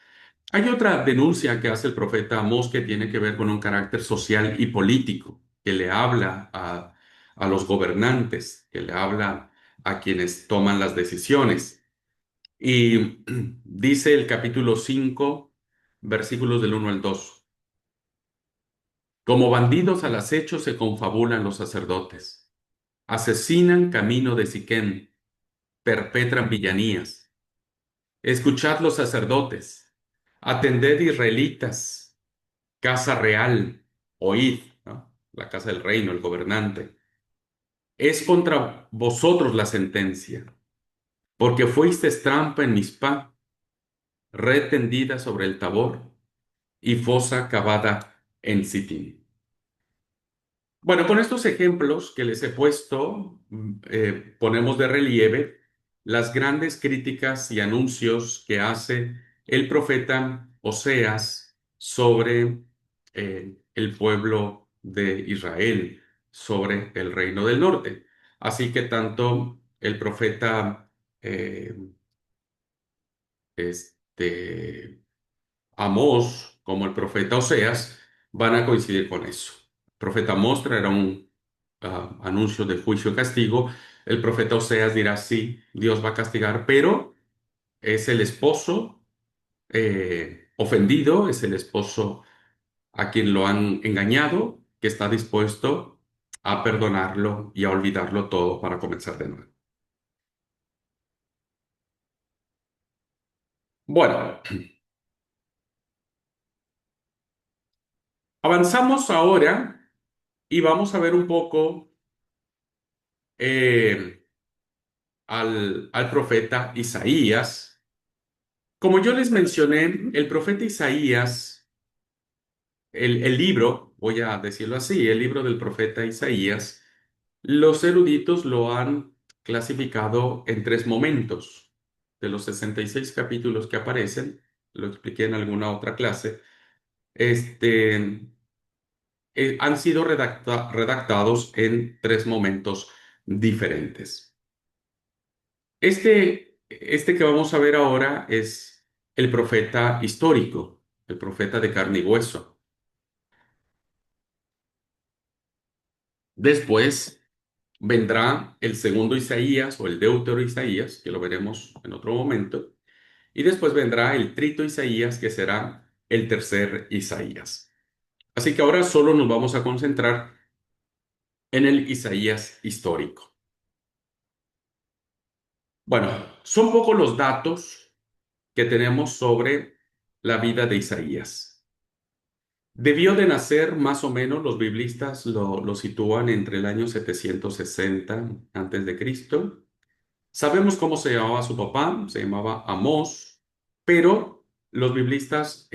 Hay otra denuncia que hace el profeta Amós que tiene que ver con un carácter social y político, que le habla a los gobernantes, que le habla a quienes toman las decisiones. Y dice el capítulo 5, versículos del 1 al 2. Como bandidos al acecho se confabulan los sacerdotes, asesinan camino de Siquén, perpetran villanías. Escuchad los sacerdotes, atended israelitas, casa real, oíd, ¿no? La casa del reino, el gobernante. Es contra vosotros la sentencia, porque fuisteis trampa en Mizpá, red tendida sobre el Tabor y fosa cavada en Sittim. Bueno, con estos ejemplos que les he puesto, ponemos de relieve las grandes críticas y anuncios que hace el profeta Oseas sobre el pueblo de Israel, sobre el reino del norte. Así que tanto el profeta eh, este, Amós como el profeta Oseas van a coincidir con eso. El profeta Amós traerá un anuncio de juicio y castigo. El profeta Oseas dirá, sí, Dios va a castigar, pero Es el esposo ofendido, es el esposo a quien lo han engañado, que está dispuesto a perdonarlo y a olvidarlo todo para comenzar de nuevo. Bueno, avanzamos ahora y vamos a ver un poco eh, al profeta Isaías. Como yo les mencioné, el profeta Isaías, el libro, voy a decirlo así, el libro del profeta Isaías, los eruditos lo han clasificado en tres momentos. De los 66 capítulos que aparecen, lo expliqué en alguna otra clase, este, han sido redactados en tres momentos diferentes. Este que vamos a ver ahora es el profeta histórico, el profeta de carne y hueso. Después vendrá el segundo Isaías o el deutero Isaías, que lo veremos en otro momento. Y después vendrá el trito Isaías, que será el tercer Isaías. Así que ahora solo nos vamos a concentrar en el Isaías histórico. Bueno, son pocos los datos que tenemos sobre la vida de Isaías. Debió de nacer más o menos, los biblistas lo sitúan entre el año 760 antes de Cristo. Sabemos cómo se llamaba su papá, se llamaba Amós, pero los biblistas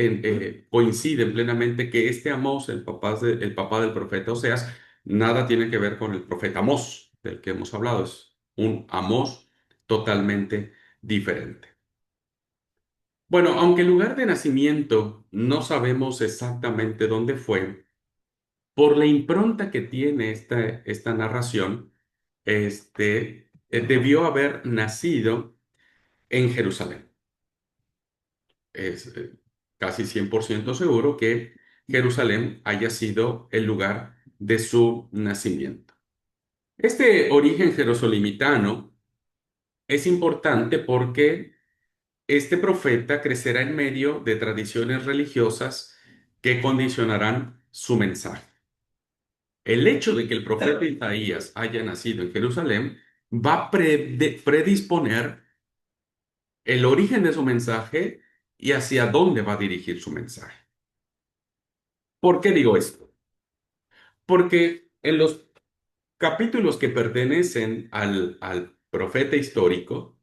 coinciden plenamente que este Amós, el papá del profeta Oseas, nada tiene que ver con el profeta Amós, del que hemos hablado. Es un Amós totalmente diferente. Bueno, aunque el lugar de nacimiento no sabemos exactamente dónde fue, por la impronta que tiene esta narración, debió haber nacido en Jerusalén. Es casi 100% seguro que Jerusalén haya sido el lugar de su nacimiento. Este origen jerosolimitano es importante porque este profeta crecerá en medio de tradiciones religiosas que condicionarán su mensaje. El hecho de que el profeta Isaías haya nacido en Jerusalén va a predisponer el origen de su mensaje y hacia dónde va a dirigir su mensaje. ¿Por qué digo esto? Porque en los capítulos que pertenecen al profeta histórico,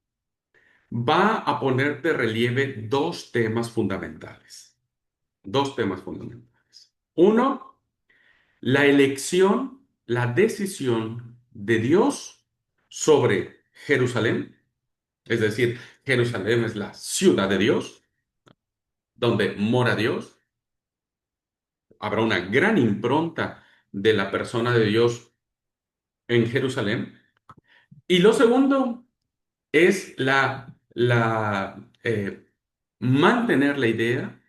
va a poner de relieve dos temas fundamentales. Dos temas fundamentales. Uno, la elección, la decisión de Dios sobre Jerusalén, es decir, Jerusalén es la ciudad de Dios, donde mora Dios. Habrá una gran impronta de la persona de Dios en Jerusalén. Y lo segundo es mantener la idea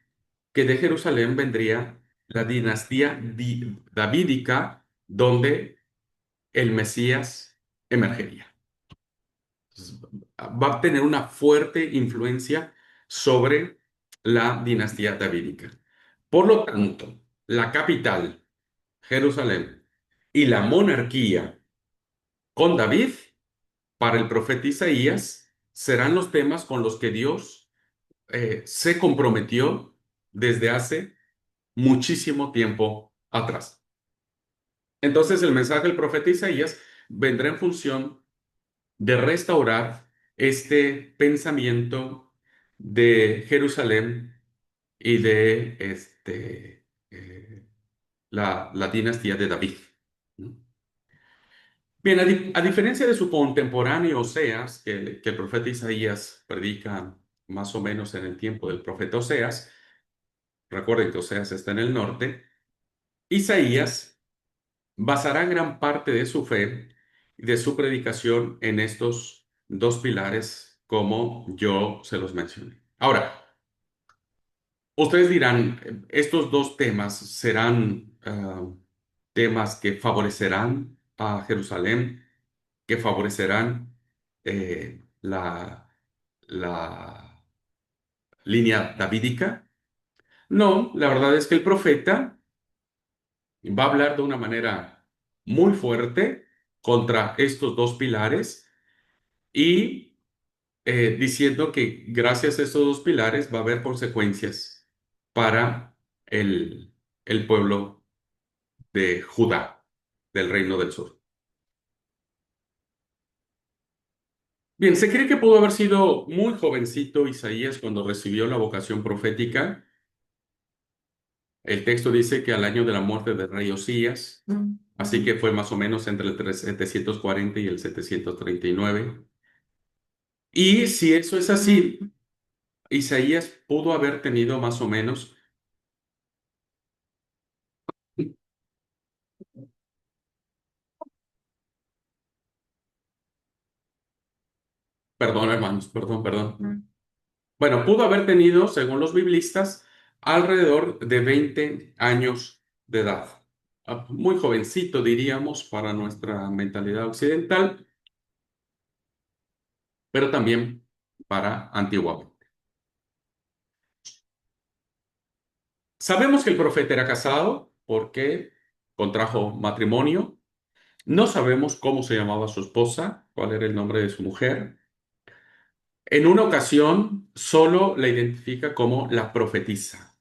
que de Jerusalén vendría la dinastía davídica, donde el Mesías emergería. Entonces, va a tener una fuerte influencia sobre la dinastía davídica. Por lo tanto, la capital, Jerusalén, y la monarquía con David, para el profeta Isaías, serán los temas con los que Dios se comprometió desde hace muchísimo tiempo atrás. Entonces, el mensaje del profeta Isaías vendrá en función de restaurar este pensamiento de Jerusalén y de la dinastía de David. ¿No? Bien, a diferencia de su contemporáneo Oseas, que el profeta Isaías predica más o menos en el tiempo del profeta Oseas, recuerden que Oseas está en el norte, Isaías basará gran parte de su fe y de su predicación en estos dos pilares, como yo se los mencioné. Ahora, ustedes dirán, ¿estos dos temas serán temas que favorecerán a Jerusalén, que favorecerán la la línea davídica. No, la verdad es que el profeta va a hablar de una manera muy fuerte contra estos dos pilares y diciendo que gracias a estos dos pilares va a haber consecuencias para el, el pueblo de Judá, del reino del sur. Bien, se cree que pudo haber sido muy jovencito Isaías cuando recibió la vocación profética. El texto dice que al año de la muerte del rey Osías, así que fue más o menos entre el 740 y el 739. Y si eso es así, Isaías pudo haber tenido más o menos, perdón hermanos, perdón. Bueno, pudo haber tenido, según los biblistas, alrededor de 20 años de edad. Muy jovencito, diríamos, para nuestra mentalidad occidental, pero también para antiguamente. Sabemos que el profeta era casado porque contrajo matrimonio. No sabemos cómo se llamaba su esposa, cuál era el nombre de su mujer. En una ocasión, solo la identifica como la profetisa.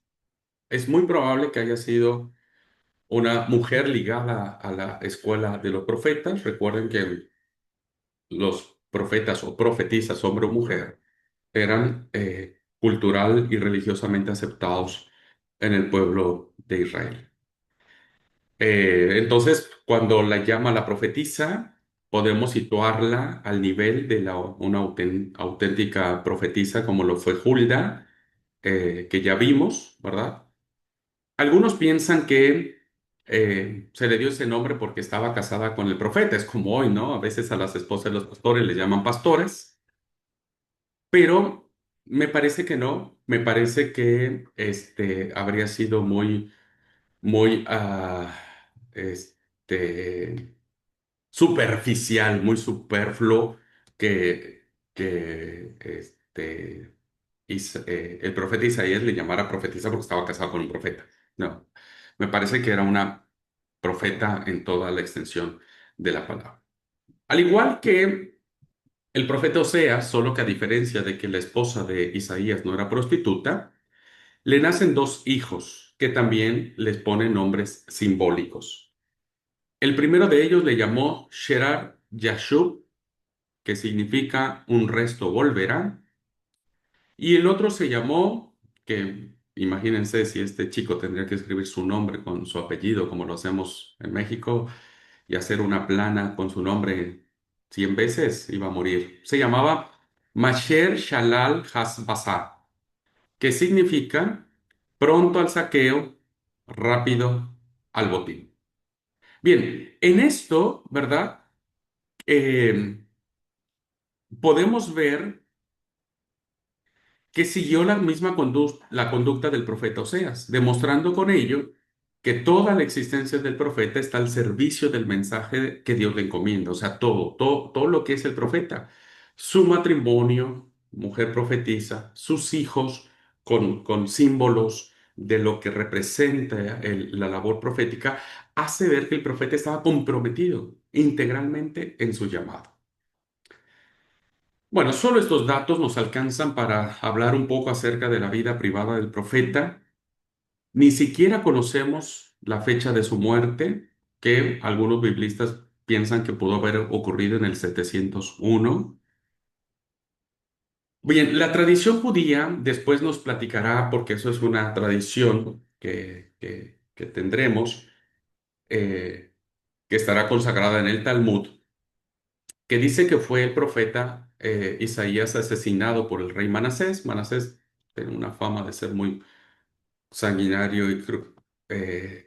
Es muy probable que haya sido una mujer ligada a la escuela de los profetas. Recuerden que los profetas o profetisas, hombre o mujer, eran cultural y religiosamente aceptados en el pueblo de Israel. Entonces, cuando la llama la profetisa, podemos situarla al nivel de una auténtica profetisa como lo fue Hulda, que ya vimos, ¿verdad? Algunos piensan que se le dio ese nombre porque estaba casada con el profeta, es como hoy, ¿no? A veces a las esposas de los pastores les llaman pastores, pero me parece que no, me parece que habría sido muy, este, superficial, muy superfluo que el profeta Isaías le llamara profetisa porque estaba casado con un profeta. No, me parece que era una profeta en toda la extensión de la palabra. Al igual que el profeta Oseas, solo que a diferencia de que la esposa de Isaías no era prostituta, le nacen dos hijos que también les ponen nombres simbólicos. El primero de ellos le llamó Sherar Yashub, que significa un resto volverá, y el otro se llamó, que imagínense si este chico tendría que escribir su nombre con su apellido, como lo hacemos en México, y hacer una plana con su nombre 100 veces, iba a morir. Se llamaba Masher Shalal Hasbazar, que significa pronto al saqueo, rápido al botín. Bien, en esto, ¿verdad? Eh, podemos ver que siguió la misma la conducta del profeta Oseas, demostrando con ello que toda la existencia del profeta está al servicio del mensaje que Dios le encomienda, o sea, todo lo que es el profeta, su matrimonio, mujer profetisa, sus hijos con símbolos de lo que representa la labor profética, hace ver que el profeta estaba comprometido integralmente en su llamado. Bueno, solo estos datos nos alcanzan para hablar un poco acerca de la vida privada del profeta. Ni siquiera conocemos la fecha de su muerte, que algunos biblistas piensan que pudo haber ocurrido en el 701. Bien, la tradición judía después nos platicará, porque eso es una tradición que tendremos, eh, que estará consagrada en el Talmud, que dice que fue el profeta Isaías asesinado por el rey Manasés. Manasés tiene una fama de ser muy sanguinario y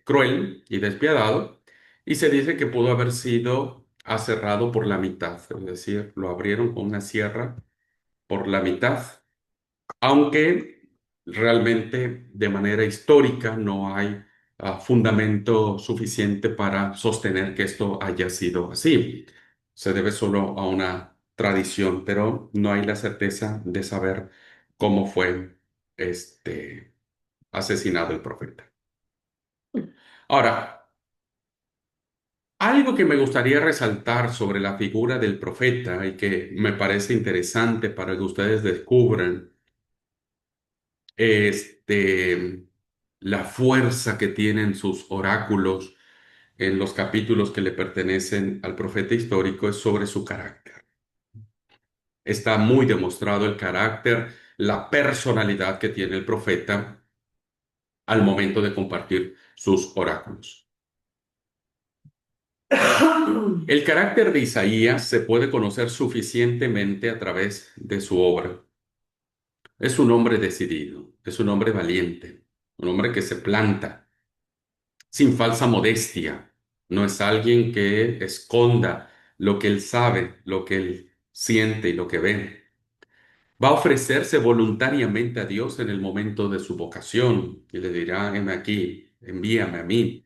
cruel y despiadado, y se dice que pudo haber sido aserrado por la mitad, es decir, lo abrieron con una sierra por la mitad, aunque realmente de manera histórica no hay fundamento suficiente para sostener que esto haya sido así. Se debe solo a una tradición, pero no hay la certeza de saber cómo fue este, asesinado el profeta. Ahora, algo que me gustaría resaltar sobre la figura del profeta y que me parece interesante para que ustedes descubran la fuerza que tienen sus oráculos en los capítulos que le pertenecen al profeta histórico es sobre su carácter. Está muy demostrado el carácter, la personalidad que tiene el profeta al momento de compartir sus oráculos. El carácter de Isaías se puede conocer suficientemente a través de su obra. Es un hombre decidido, es un hombre valiente, un hombre que se planta sin falsa modestia. No es alguien que esconda lo que él sabe, lo que él siente y lo que ve. Va a ofrecerse voluntariamente a Dios en el momento de su vocación y le dirá, heme aquí, envíame a mí.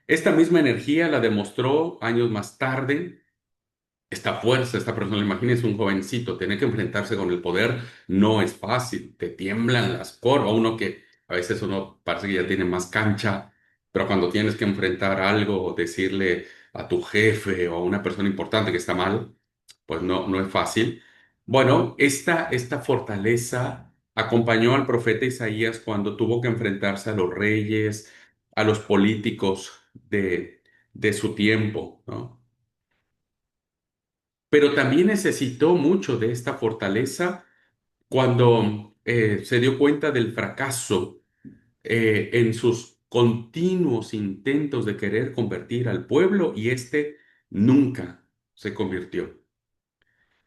Esta misma energía la demostró años más tarde. Esta fuerza, esta persona, imagínense un jovencito, tener que enfrentarse con el poder no es fácil, te tiemblan las corvas, uno que a veces uno parece que ya tiene más cancha, pero cuando tienes que enfrentar algo o decirle a tu jefe o a una persona importante que está mal, pues no es fácil. Bueno, esta fortaleza acompañó al profeta Isaías cuando tuvo que enfrentarse a los reyes, a los políticos de su tiempo, ¿no? Pero también necesitó mucho de esta fortaleza cuando se dio cuenta del fracaso en sus continuos intentos de querer convertir al pueblo y este nunca se convirtió.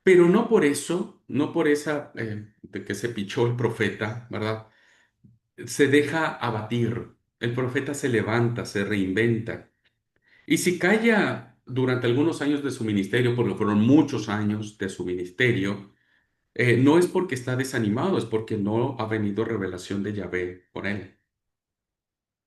Pero no por eso, no por esa de que se pichó el profeta, ¿verdad? Se deja abatir. El profeta se levanta, se reinventa. Y si calla durante algunos años de su ministerio, porque fueron muchos años de su ministerio, no es porque está desanimado, es porque no ha venido revelación de Yahvé por él.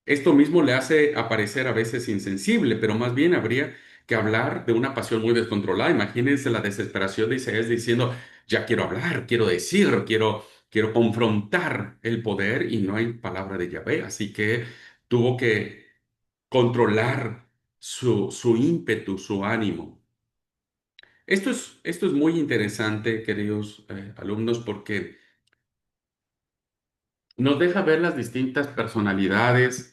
Esto mismo le hace aparecer a veces insensible, pero más bien habría que hablar de una pasión muy descontrolada. Imagínense la desesperación de Isaías diciendo, ya quiero hablar, quiero decir, quiero confrontar el poder y no hay palabra de Yahvé. Así que tuvo que controlar su ímpetu, su ánimo. Esto es muy interesante, queridos alumnos, porque nos deja ver las distintas personalidades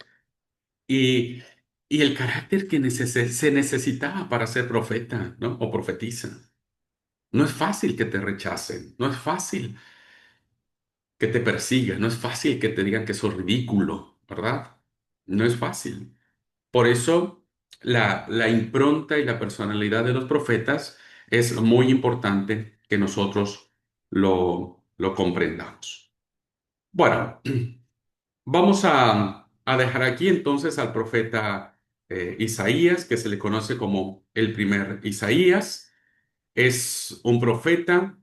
y, y el carácter que se necesitaba para ser profeta, ¿no? O profetisa. No es fácil que te rechacen, no es fácil que te persigan, no es fácil que te digan que sos ridículo, ¿verdad? No es fácil. Por eso la impronta y la personalidad de los profetas es muy importante que nosotros lo comprendamos. Bueno, vamos a dejar aquí entonces al profeta Isaías, que se le conoce como el primer Isaías. Es un profeta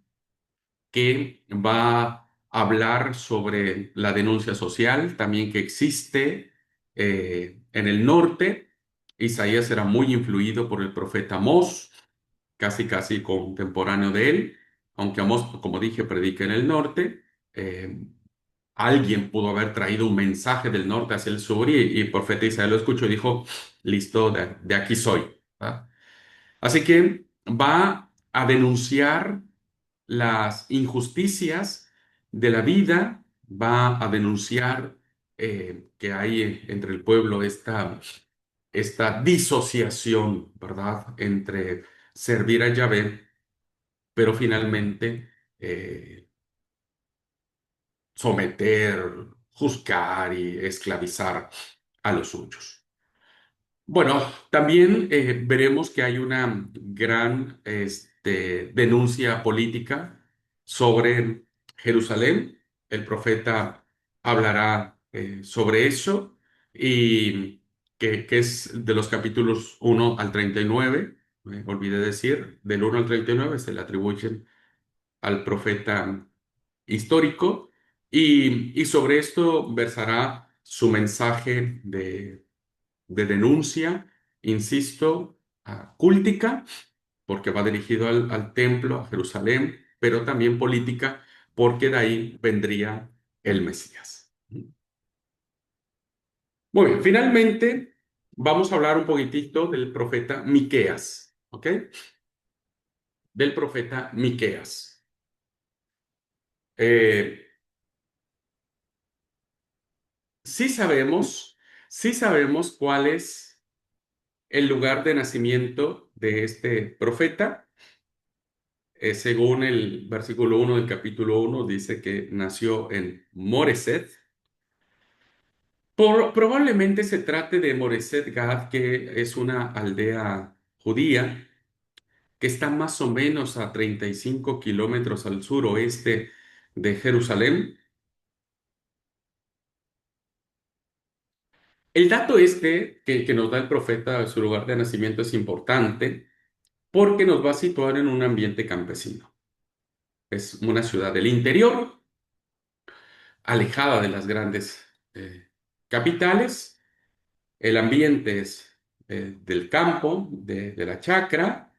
que va a hablar sobre la denuncia social también que existe en el norte. Isaías era muy influido por el profeta Amós, casi contemporáneo de él, aunque Amós, como dije, predica en el norte. eh, Alguien pudo haber traído un mensaje del norte hacia el sur y el profeta Isaías lo escuchó y dijo, listo, de aquí soy. ¿Va? Así que va a denunciar las injusticias de la vida, va a denunciar que hay entre el pueblo esta disociación, ¿verdad?, entre servir a Yahvé, pero finalmente someter, juzgar y esclavizar a los suyos. Bueno, también veremos que hay una gran denuncia política sobre Jerusalén. El profeta hablará sobre eso y que es de los capítulos 1 al 39. Olvidé decir, del 1 al 39 se le atribuyen al profeta histórico y sobre esto versará su mensaje de denuncia, insisto, cúltica, porque va dirigido al templo, a Jerusalén, pero también política, porque de ahí vendría el Mesías. Muy bien, finalmente vamos a hablar un poquitito del profeta Miqueas, ¿ok? Del profeta Miqueas. Eh, sí sabemos, sí sabemos cuál es el lugar de nacimiento de este profeta. Según el versículo 1 del capítulo 1, dice que nació en Moreset. Probablemente se trate de Moreset Gad, que es una aldea judía que está más o menos a 35 kilómetros al suroeste de Jerusalén. El dato este que nos da el profeta de su lugar de nacimiento es importante porque nos va a situar en un ambiente campesino. Es una ciudad del interior, alejada de las grandes capitales. El ambiente es del campo, de la chacra,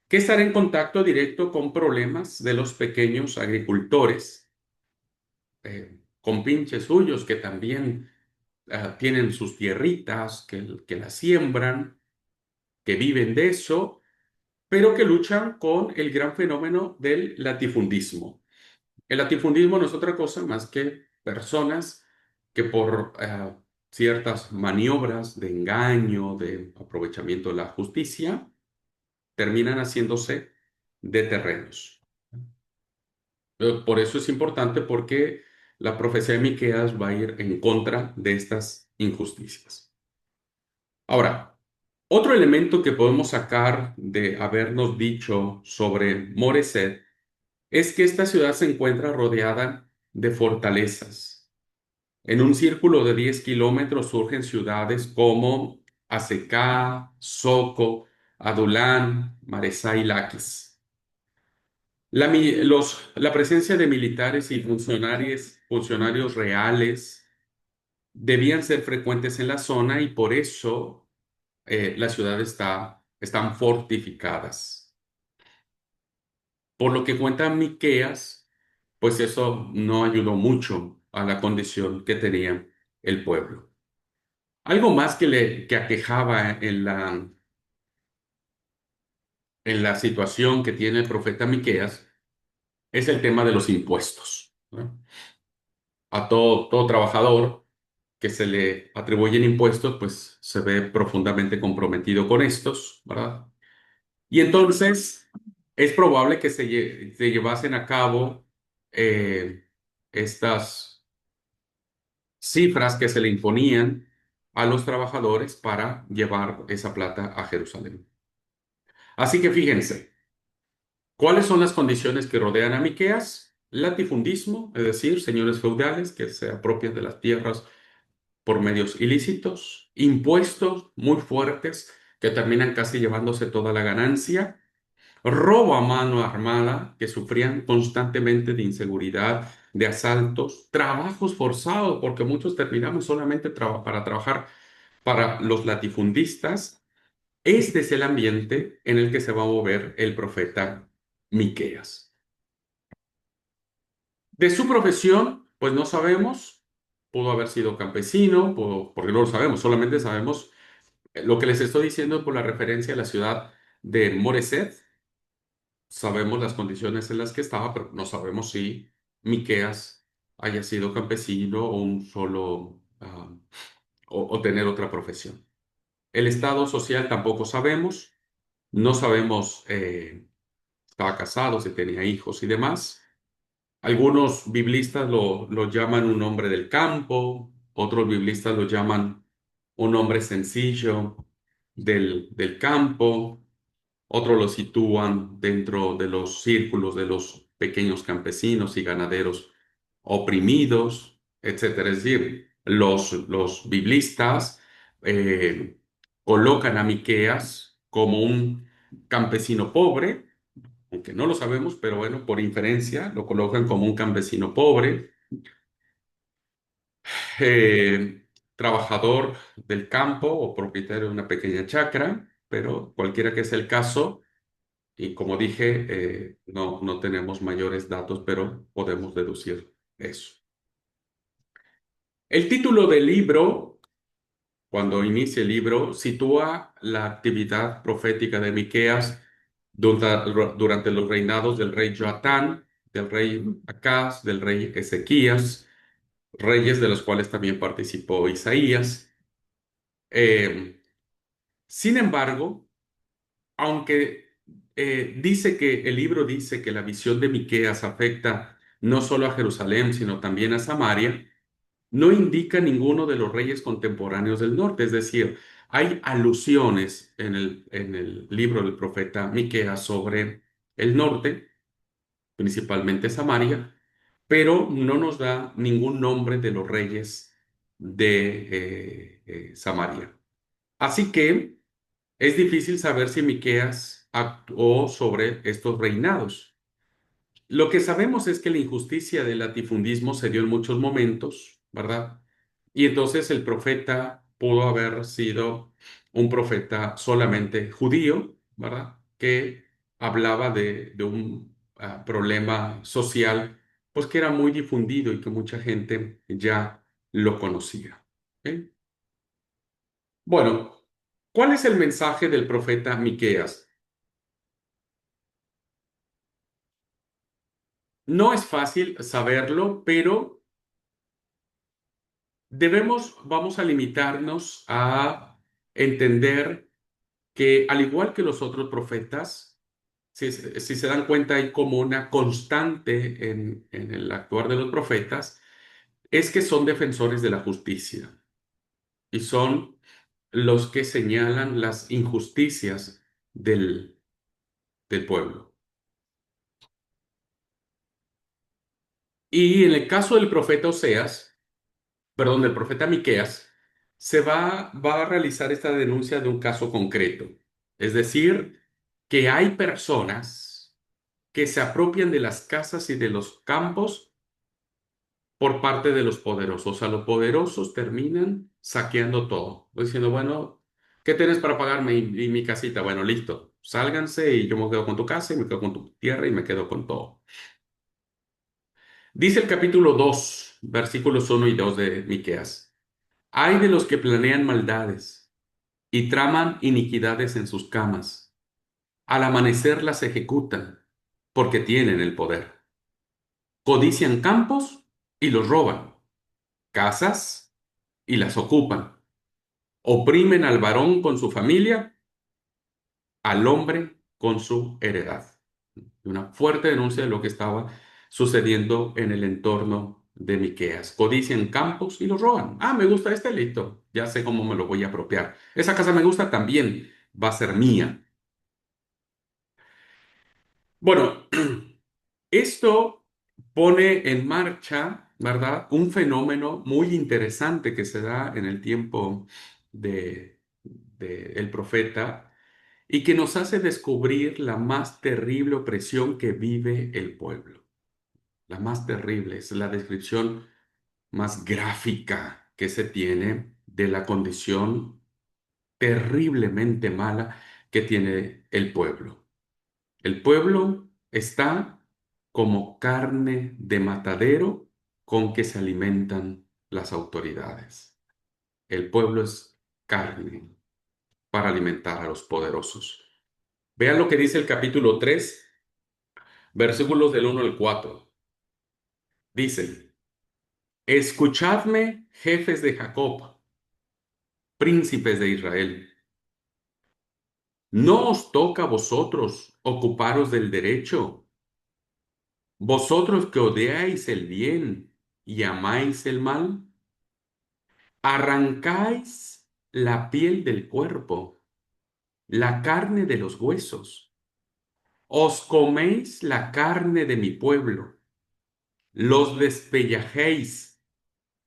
que estará en contacto directo con problemas de los pequeños agricultores, con pinches suyos que también tienen sus tierritas, que las siembran, que viven de eso, pero que luchan con el gran fenómeno del latifundismo. El latifundismo no es otra cosa más que personas que por ciertas maniobras de engaño, de aprovechamiento de la justicia, terminan haciéndose de terrenos. Por eso es importante porque la profecía de Miqueas va a ir en contra de estas injusticias. Ahora, otro elemento que podemos sacar de habernos dicho sobre Moreset es que esta ciudad se encuentra rodeada de fortalezas. En un círculo de 10 kilómetros surgen ciudades como Azeká, Soco, Adulán, Maresá y Laquis. La presencia de militares y funcionarios reales debían ser frecuentes en la zona y por eso la ciudad están fortificadas. Por lo que cuenta Miqueas, pues eso no ayudó mucho a la condición que tenía el pueblo. Algo más que aquejaba en la situación que tiene el profeta Miqueas es el tema de los impuestos, ¿no? A todo trabajador que se le atribuyen impuestos, pues se ve profundamente comprometido con estos, ¿verdad? Y entonces es probable que se llevasen a cabo eh, estas cifras que se le imponían a los trabajadores para llevar esa plata a Jerusalén. Así que fíjense, ¿cuáles son las condiciones que rodean a Miqueas? Latifundismo, es decir, señores feudales que se apropian de las tierras por medios ilícitos, impuestos muy fuertes que terminan casi llevándose toda la ganancia, robo a mano armada que sufrían constantemente de inseguridad, de asaltos, trabajos forzados, porque muchos terminamos solamente para trabajar para los latifundistas. Este es el ambiente en el que se va a mover el profeta Miqueas. De su profesión, pues no sabemos, pudo haber sido campesino, porque no lo sabemos, solamente sabemos lo que les estoy diciendo por la referencia a la ciudad de Moreset. Sabemos las condiciones en las que estaba, pero no sabemos si Miqueas haya sido campesino o un solo o tener otra profesión. El estado social tampoco sabemos, no sabemos estaba casado, si tenía hijos y demás. Algunos biblistas lo llaman un hombre del campo, otros biblistas lo llaman un hombre sencillo del campo. Otros lo sitúan dentro de los círculos de los pequeños campesinos y ganaderos oprimidos, etcétera. Es decir, los biblistas eh, colocan a Miqueas como un campesino pobre, aunque no lo sabemos, pero bueno, por inferencia lo colocan como un campesino pobre, trabajador del campo o propietario de una pequeña chacra, pero cualquiera que sea el caso, Y como dije, no tenemos mayores datos, pero podemos deducir eso. El título del libro, cuando inicia el libro, sitúa la actividad profética de Miqueas durante los reinados del rey Joatán, del rey Acaz, del rey Ezequías, reyes de los cuales también participó Isaías. Eh, Sin embargo, aunque dice que el libro dice que la visión de Miqueas afecta no solo a Jerusalén, sino también a Samaria, no indica ninguno de los reyes contemporáneos del norte. Es decir, hay alusiones en el libro del profeta Miqueas sobre el norte, principalmente Samaria, pero no nos da ningún nombre de los reyes de Samaria. Así que es difícil saber si Miqueas actuó sobre estos reinados. Lo que sabemos es que la injusticia del latifundismo se dio en muchos momentos, ¿verdad? Y entonces el profeta pudo haber sido un profeta solamente judío, ¿verdad? Que hablaba de un problema social, pues que era muy difundido y que mucha gente ya lo conocía. ¿Ok? Bueno, ¿cuál es el mensaje del profeta Miqueas? No es fácil saberlo, pero vamos a limitarnos a entender que al igual que los otros profetas, si se dan cuenta, hay como una constante en el actuar de los profetas, es que son defensores de la justicia y son los que señalan las injusticias del pueblo. Y en el caso del profeta Oseas, perdón, del profeta Miqueas, va a realizar esta denuncia de un caso concreto. Es decir, que hay personas que se apropian de las casas y de los campos por parte de los poderosos. O sea, los poderosos terminan saqueando todo. Diciendo, bueno, ¿qué tienes para pagarme y mi casita? Bueno, listo. Sálganse y yo me quedo con tu casa y me quedo con tu tierra y me quedo con todo. Dice el capítulo 2, versículos 1 y 2 de Miqueas. Ay de los que planean maldades y traman iniquidades en sus camas. Al amanecer las ejecutan, porque tienen el poder. Codician campos y los roban, casas y las ocupan. Oprimen al varón con su familia, al hombre con su heredad. Una fuerte denuncia de lo que estaba sucediendo en el entorno de Miqueas. Codician campos y los roban. Ah, me gusta este, listo. Ya sé cómo me lo voy a apropiar. Esa casa me gusta también, va a ser mía. Bueno, esto pone en marcha, ¿verdad? Un fenómeno muy interesante que se da en el tiempo de el profeta y que nos hace descubrir la más terrible opresión que vive el pueblo. La más terrible, es la descripción más gráfica que se tiene de la condición terriblemente mala que tiene el pueblo. El pueblo está como carne de matadero con que se alimentan las autoridades. El pueblo es carne para alimentar a los poderosos. Vean lo que dice el capítulo 3, versículos del 1 al 4. Dice, escuchadme, jefes de Jacob, príncipes de Israel. ¿No os toca a vosotros ocuparos del derecho? Vosotros que odiáis el bien y amáis el mal, arrancáis la piel del cuerpo, la carne de los huesos, os coméis la carne de mi pueblo, los despellajéis,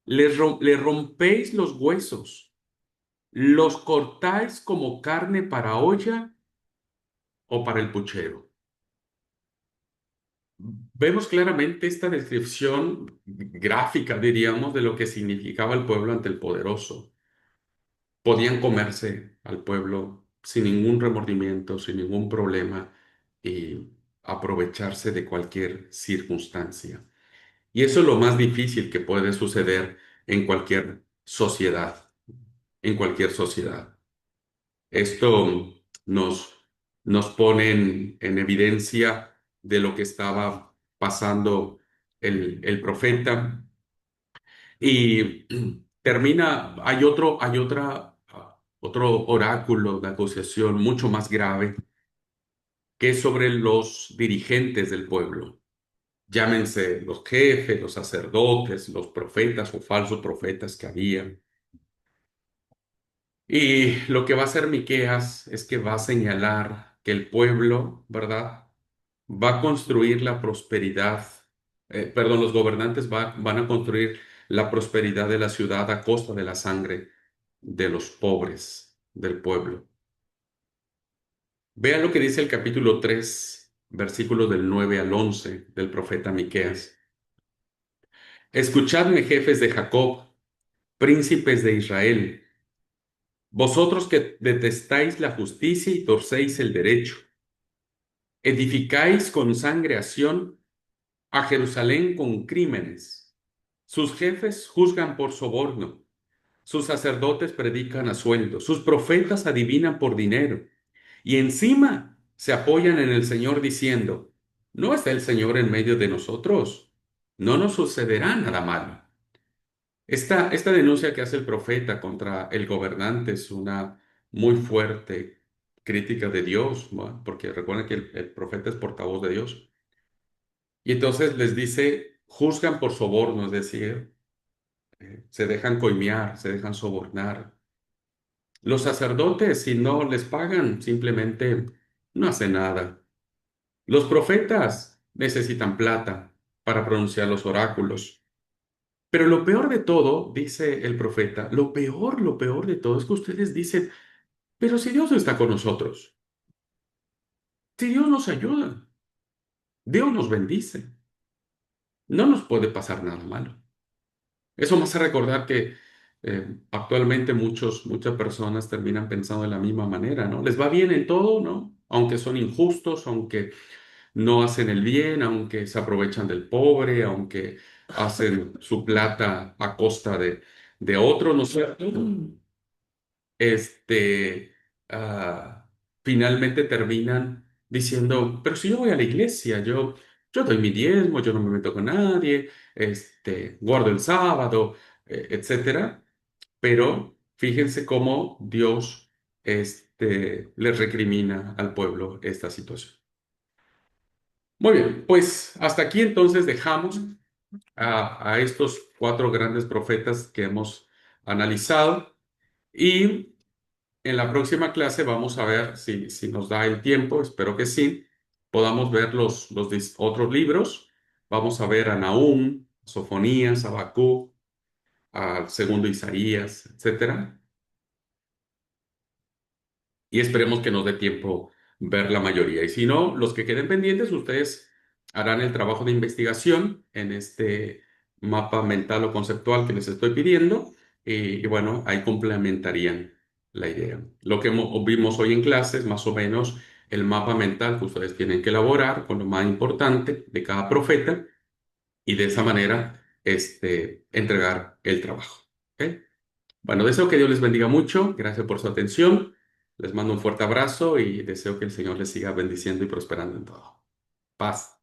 le rompéis los huesos, los cortáis como carne para olla o para el puchero. Vemos claramente esta descripción gráfica, diríamos, de lo que significaba el pueblo ante el poderoso. Podían comerse al pueblo sin ningún remordimiento, sin ningún problema. y aprovecharse de cualquier circunstancia. Y eso es lo más difícil que puede suceder en cualquier sociedad, en cualquier sociedad. Esto nos, nos pone en evidencia de lo que estaba pasando el profeta. Y termina, otro oráculo de acusación mucho más grave, que es sobre los dirigentes del pueblo. Llámense los jefes, los sacerdotes, los profetas o falsos profetas que había. Y lo que va a hacer Miqueas es que va a señalar que el pueblo, ¿verdad? Va a construir la prosperidad, perdón, los gobernantes van a construir la prosperidad de la ciudad a costa de la sangre de los pobres del pueblo. Vean lo que dice el capítulo 3, versículos del 9 al 11 del profeta Miqueas. Escuchadme, jefes de Jacob, príncipes de Israel, vosotros que detestáis la justicia y torcéis el derecho, edificáis con sangre a Sión, a Jerusalén con crímenes. Sus jefes juzgan por soborno, sus sacerdotes predican a sueldo, sus profetas adivinan por dinero, y encima se apoyan en el Señor diciendo, ¿no está el Señor en medio de nosotros? No nos sucederá nada malo. Esta denuncia que hace el profeta contra el gobernante es una muy fuerte crítica de Dios, ¿no? Porque recuerden que el profeta es portavoz de Dios. Y entonces les dice, juzgan por soborno, es decir, se dejan coimear, se dejan sobornar. Los sacerdotes, si no les pagan, simplemente no hacen nada. Los profetas necesitan plata para pronunciar los oráculos. Pero lo peor de todo, dice el profeta, lo peor de todo es que ustedes dicen, pero si Dios está con nosotros, si Dios nos ayuda, Dios nos bendice, no nos puede pasar nada malo. Eso me hace recordar que actualmente muchas personas terminan pensando de la misma manera, ¿no? Les va bien en todo, ¿no? Aunque son injustos, aunque no hacen el bien, aunque se aprovechan del pobre, aunque hacen su plata a costa de otro, ¿no es cierto? Este, ah, Finalmente terminan diciendo, pero si yo voy a la iglesia, yo doy mi diezmo, yo no me meto con nadie, guardo el sábado, etcétera. Pero fíjense cómo Dios, les recrimina al pueblo esta situación. Muy bien, pues hasta aquí entonces dejamos a estos cuatro grandes profetas que hemos analizado, y en la próxima clase vamos a ver si nos da el tiempo, espero que sí, podamos ver los otros libros. Vamos a ver a Nahum, Sofonías, Habacuc, al segundo Isaías, etcétera. Y esperemos que nos dé tiempo ver la mayoría. Y si no, los que queden pendientes, ustedes harán el trabajo de investigación en este mapa mental o conceptual que les estoy pidiendo. Y bueno, ahí complementarían la idea. Lo que vimos hoy en clase es más o menos el mapa mental que ustedes tienen que elaborar con lo más importante de cada profeta, y de esa manera entregar el trabajo. ¿Ok? Bueno, deseo que Dios les bendiga mucho. Gracias por su atención. Les mando un fuerte abrazo y deseo que el Señor les siga bendiciendo y prosperando en todo. Paz.